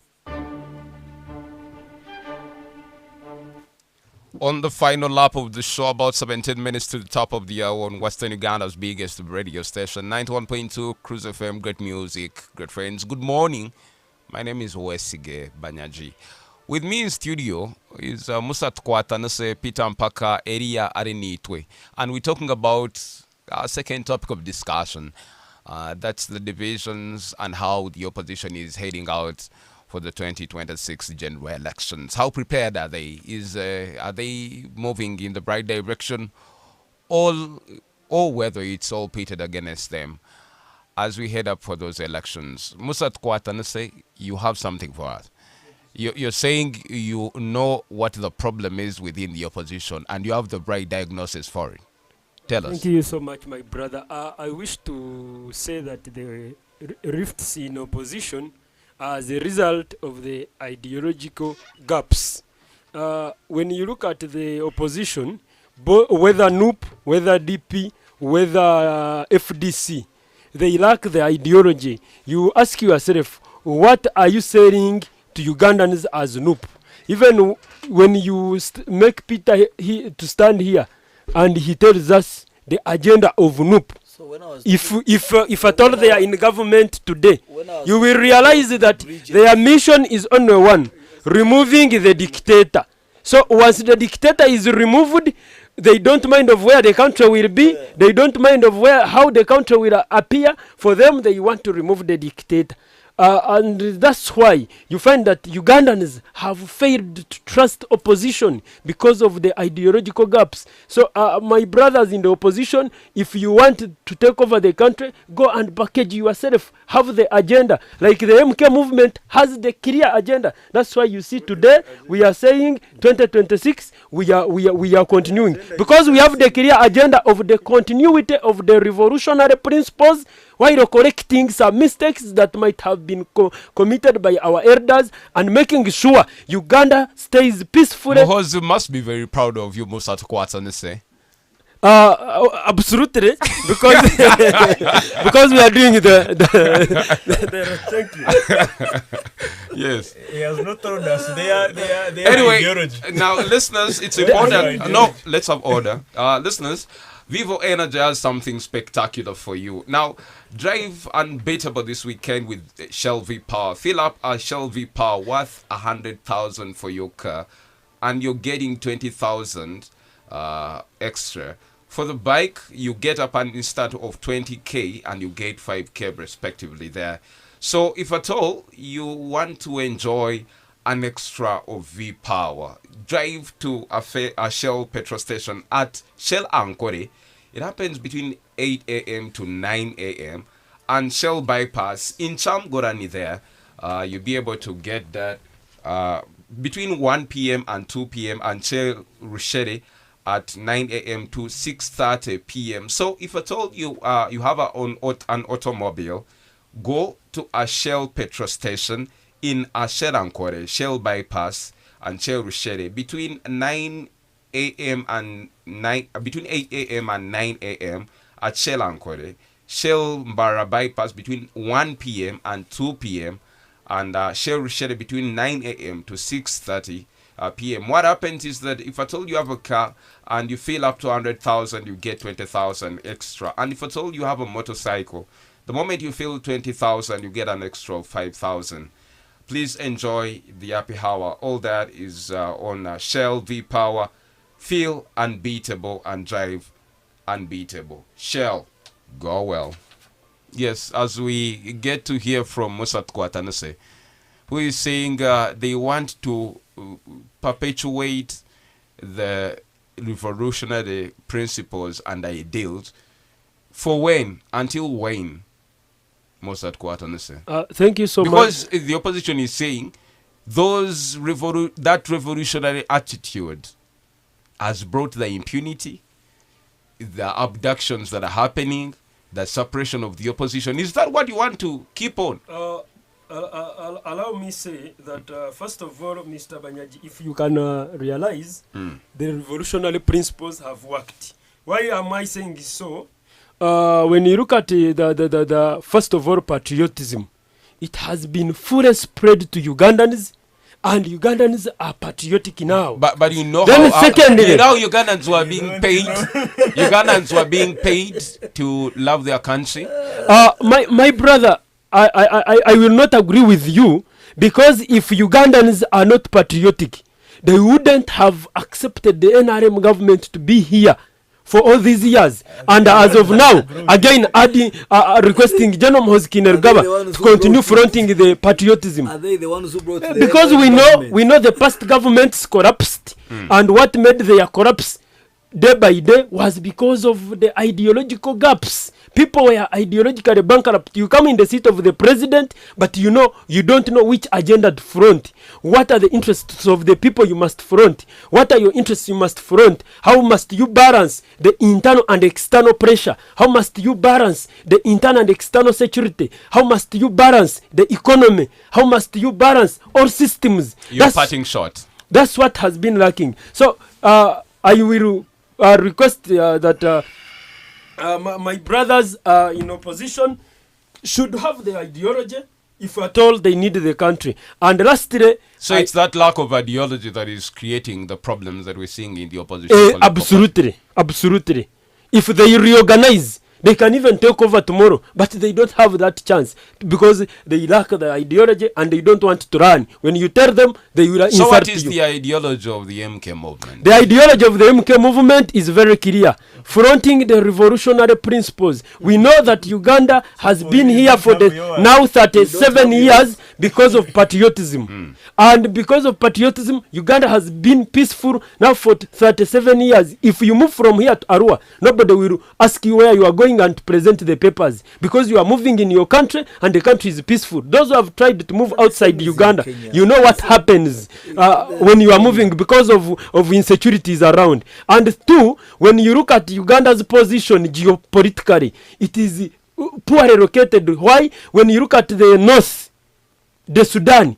On the final lap of the show, about 17 minutes to the top of the hour on Western Uganda's biggest radio station, 91.2 Cruise FM. Great music, great friends. Good morning. My name is Wesige Banyaji. With me in studio is Musa Tukwatanase, Peter Mpaka, Eria Arenitwe. And we're talking about our second topic of discussion. That's the divisions and how the opposition is heading out for the 2026 general elections. How prepared are they? Are they moving in the right direction, or whether it's all pitted against them as we head up for those elections? Musa Tukwatanase, you have something for us. You're saying you know what the problem is within the opposition and you have the right diagnosis for it. Tell us. Thank you so much, my brother. I wish to say that the rifts in opposition are as a result of the ideological gaps. When you look at the opposition, whether NUP, whether DP, whether FDC, they lack the ideology. You ask yourself, what are you saying to Ugandans as NUP? Even when you make Peter to stand here and he tells us the agenda of NUP, if at all they are in government today, you will realize that their mission is only one: removing the dictator. So once the dictator is removed, they don't mind of where the country will be. They don't mind of how the country will appear. For them, they want to remove the dictator. And that's why you find that Ugandans have failed to trust opposition because of the ideological gaps. So my brothers in the opposition, if you want to take over the country, go and package yourself, have the agenda. Like the MK movement has the clear agenda. That's why you see today we are saying 2026 we are continuing, because we have the clear agenda of the continuity of the revolutionary principles, while correcting some mistakes that might have been committed by our elders and making sure Uganda stays peacefully. Mohozu must be very proud of you, Musa Tukwatanase. Absolutely, because because we are doing the thank you. Yes. He has not told us their anyway, ideology. Now listeners, it's important. No, let's have order. Listeners, Vivo Energy has something spectacular for you. Now, drive unbeatable this weekend with Shell V Power. Fill up a Shell V Power worth 100,000 for your car, and you're getting 20,000 extra. For the bike, you get up an instant of 20k and you get 5k respectively there. So if at all you want to enjoy an extra of V Power, drive to a Shell petrol station at Shell Ankore. It happens between 8 a.m. to 9 a.m. and Shell Bypass in Chamgorani there. You'll be able to get that between 1 p.m. and 2 p.m. and Shell Rushere at 9 a.m. to 6:30 p.m. So if at all you have an automobile, go to a Shell petrol station in a Shell Ankore, Shell Bypass and Shell Rushere between 9 a.m. and between 8 a.m. and 9 a.m. at Shell Ankore, Shell Mbara Bypass between 1 p.m. and 2 p.m. and Shell Rushere between 9 a.m. to 6:30 p.m. What happens is that if at all you have a car and you fill up to 100,000, you get 20,000 extra. And if at all you have a motorcycle, the moment you fill 20,000, you get an extra of 5,000. Please enjoy the happy hour. All that is on Shell V Power. Feel unbeatable and drive unbeatable. Shell, go well. Yes, as we get to hear from Musa Tukwatanase, who is saying they want to perpetuate the revolutionary principles and ideals. For when? Until when? Musa Tukwatanase. Thank you so much. Because the opposition is saying that revolutionary attitude has brought the impunity, the abductions that are happening, the suppression of the opposition. Is that what you want to keep on? Allow me say that first of all, Mr. Banyaji, if you can realize the revolutionary principles have worked. Why am I saying so? when you look at the first of all patriotism, it has been fully spread to Ugandans, and Ugandans are patriotic now. But you know then how secondly, you know Ugandans were being paid. Ugandans were being paid to love their country. My brother, I will not agree with you, because if Ugandans are not patriotic, they wouldn't have accepted the NRM government to be here for all these years. And as of now, again adding, requesting General Kinerugaba to continue fronting the patriotism. Are they the ones who brought the Because we know the past governments collapsed, and what made their collapse day by day was because of the ideological gaps. People were ideologically bankrupt. You come in the seat of the president, but you don't know which agenda to front. What are the interests of the people you must front? What are your interests you must front? How must you balance the internal and external pressure? How must you balance the internal and external security? How must you balance the economy? How must you balance all systems? You're cutting short. That's what has been lacking. So I will request that my brothers in opposition should have the ideology if at all they need the country. And lastly, so it's that lack of ideology that is creating the problems that we're seeing in the opposition. Absolutely. If they reorganize, they can even take over tomorrow, but they don't have that chance because they lack the ideology and they don't want to run. When you tell them, they will insult you. So what is the ideology of the MK movement? The ideology of the MK movement is very clear. Fronting the revolutionary principles. We know that Uganda has been here for now 37 years because of patriotism. And because of patriotism, Uganda has been peaceful now for 37 years. If you move from here to Arua, nobody will ask you where you are going and present the papers, because you are moving in your country and the country is peaceful. Those who have tried to move outside Uganda, you know what happens when you are moving because of insecurities around. And two, when you look at Uganda's position geopolitically, it is poorly located. Why? When you look at the north, the Sudan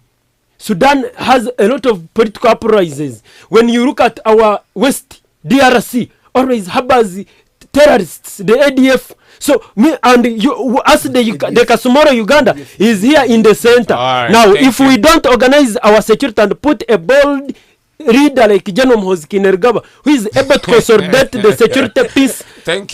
has a lot of political uprisings. When you look at our west, DRC always harbors terrorists, the ADF. So me and you, as the Kasumoro Uganda is here in the center. Right, now, if we don't organize our security and put a bold leader like General Kinerugaba, who is able to consolidate the security peace,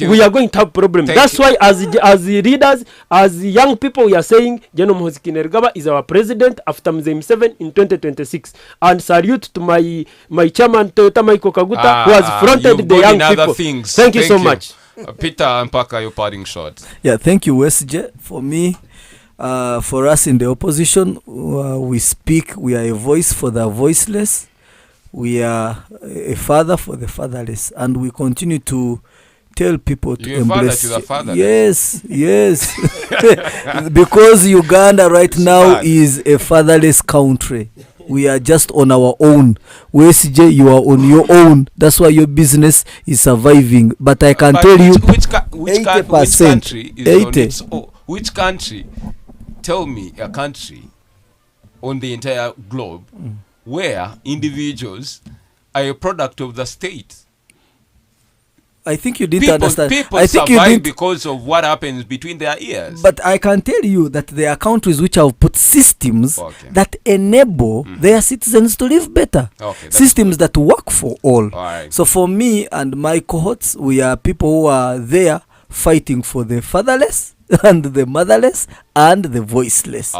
we are going to have problems. That's why as leaders, as young people, we are saying General Kinerugaba is our president after Mzee 7 in 2026. And salute to my chairman Toyota Michael Kaguta, who has fronted the young people. Thank you so much. Peter Mpaka, your parting shot. Yeah, thank you, Westje. For me, for us in the opposition, we speak, we are a voice for the voiceless. We are a father for the fatherless, and we continue to tell people to embrace. Yes, because Uganda right now is a fatherless country. We are just on our own. WSJ, you are on your own. That's why your business is surviving. But I can tell you, which country is on its own? Which country? Tell me a country on the entire globe where individuals are a product of the state. I think you didn't understand. People survive because of what happens between their ears. But I can tell you that there are countries which have put systems that enable their citizens to live better. Systems that work for all. So for me and my cohorts, we are people who are there fighting for the fatherless and the motherless and the voiceless.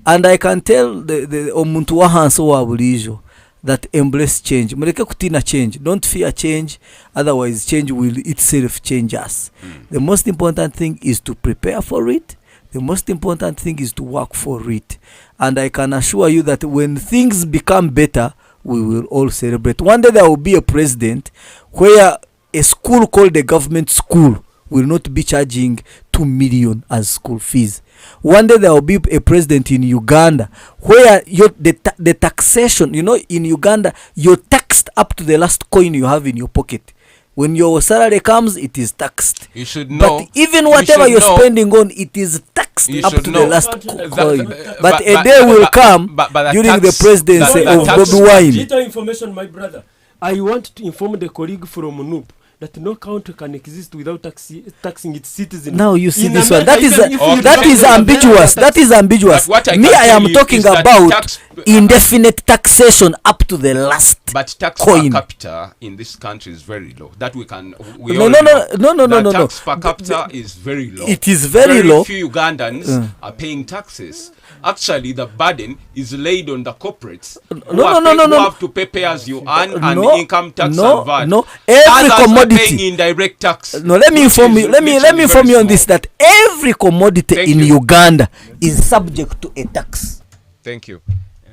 And I can tell the omuntu wahanso wa bulijo that embrace change. Mureke kutina change. Don't fear change. Otherwise, change will itself change us. The most important thing is to prepare for it. The most important thing is to work for it. And I can assure you that when things become better, we will all celebrate. One day there will be a president where a school called a government school will not be charging 2 million as school fees. One day there will be a president in Uganda where the taxation, in Uganda, you're taxed up to the last coin you have in your pocket. When your salary comes, it is taxed. You should know. But even whatever you're spending on, it is taxed up to the last coin. But a day will come during the presidency of Bobi Wine. Digital information, my brother. I want to inform the colleague from NUP that no country can exist without taxing its citizens. Now you see In this America, one. That is even if you ambiguous. tax- That is ambiguous. But what I Me, can I tell am you talking is that about tax- indefinite taxation up to the last But tax coin. per capita in this country is very low. That we can. We No, all no, know. no. Tax per capita is very low. It is very low. Few Ugandans are paying taxes. Actually, the burden is laid on the corporates who have to pay as you earn and income tax and VAT. No, every Others commodity are paying indirect tax. No, let me inform you. Let me inform you on this, that every commodity in Uganda is subject to a tax. Thank you.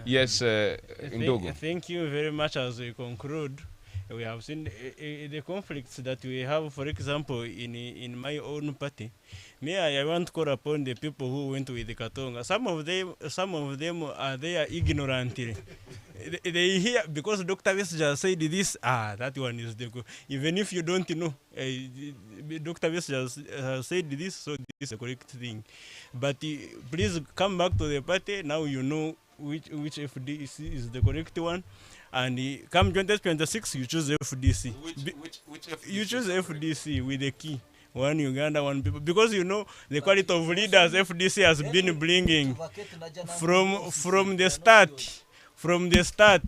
Yes, Ndogo. Thank you very much. As we conclude, we have seen the conflicts that we have. For example, in my own party, I want to call upon the people who went with the Katonga. Some of them are there ignorantly. They hear because Dr. Vesja said this. That one is the good. Even if you don't know, Dr. Vesja said this, so this is the correct thing. But please come back to the party. Now you know which FDC is the correct one. And come 2026, you choose FDC. Which FDC? You choose FDC with the key. One Uganda, one people. Because you know the quality of leaders FDC has been bringing from the start. From the start,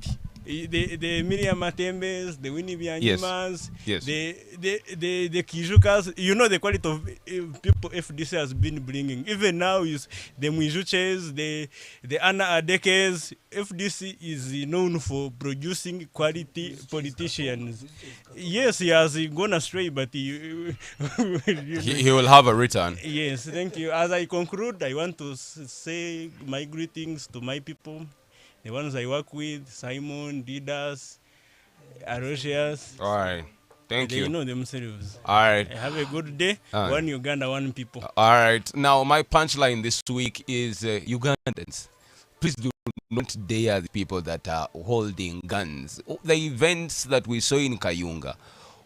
the Miriam Matembes, the Winnie Bianimas, yes. the Kijukas, you know the quality of people FDC has been bringing. Even now, is the Mwijuches, the Anna Adekes, FDC is known for producing quality politicians. Yes, he has gone astray, but he will have a return. Yes, thank you. As I conclude, I want to say my greetings to my people. The ones I work with, Simon, Didas, Arosius. All right. Thank you. They know themselves. All right. Have a good day. One Uganda, one people. All right. Now, my punchline this week is Ugandans, please do not dare the people that are holding guns. The events that we saw in Kayunga,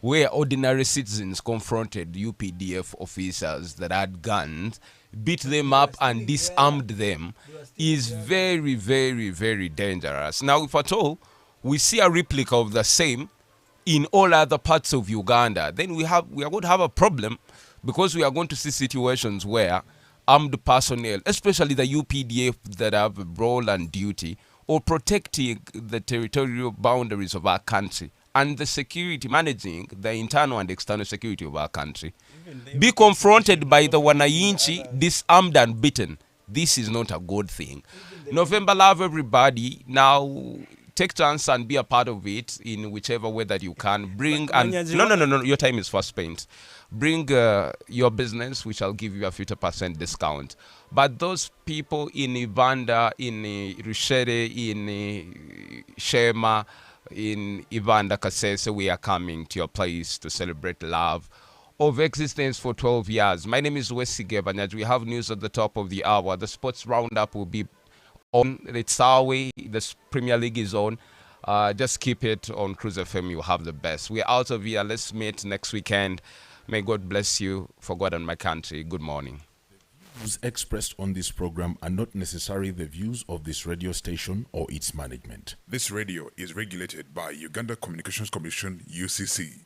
where ordinary citizens confronted UPDF officers that had guns, beat them up and disarmed them, is very, very, very dangerous. Now, if at all we see a replica of the same in all other parts of Uganda, then we are going to have a problem, because we are going to see situations where armed personnel, especially the UPDF that have a role and duty or protecting the territorial boundaries of our country and the security, managing the internal and external security of our country, be confronted by the Wananchi, disarmed and beaten. This is not a good thing. November Love, everybody. Now, take chance and be a part of it in whichever way that you can. Bring and no. Your time is first spent. Bring your business, which I'll give you a 50% discount. But those people in Ivanda, in Rushere, in Shema, in Ivanda Kasese, we are coming to your place to celebrate love of existence for 12 years. My name is Wesley Gebanyaj. We have news at the top of the hour. The sports roundup will be on. It's our way. The Premier League is on. Just keep it on Cruise FM. You have the best. We're out of here. Let's meet next weekend. May God bless you. For God and my country. Good morning. The views expressed on this program are not necessarily the views of this radio station or its management. This radio is regulated by Uganda Communications Commission, UCC.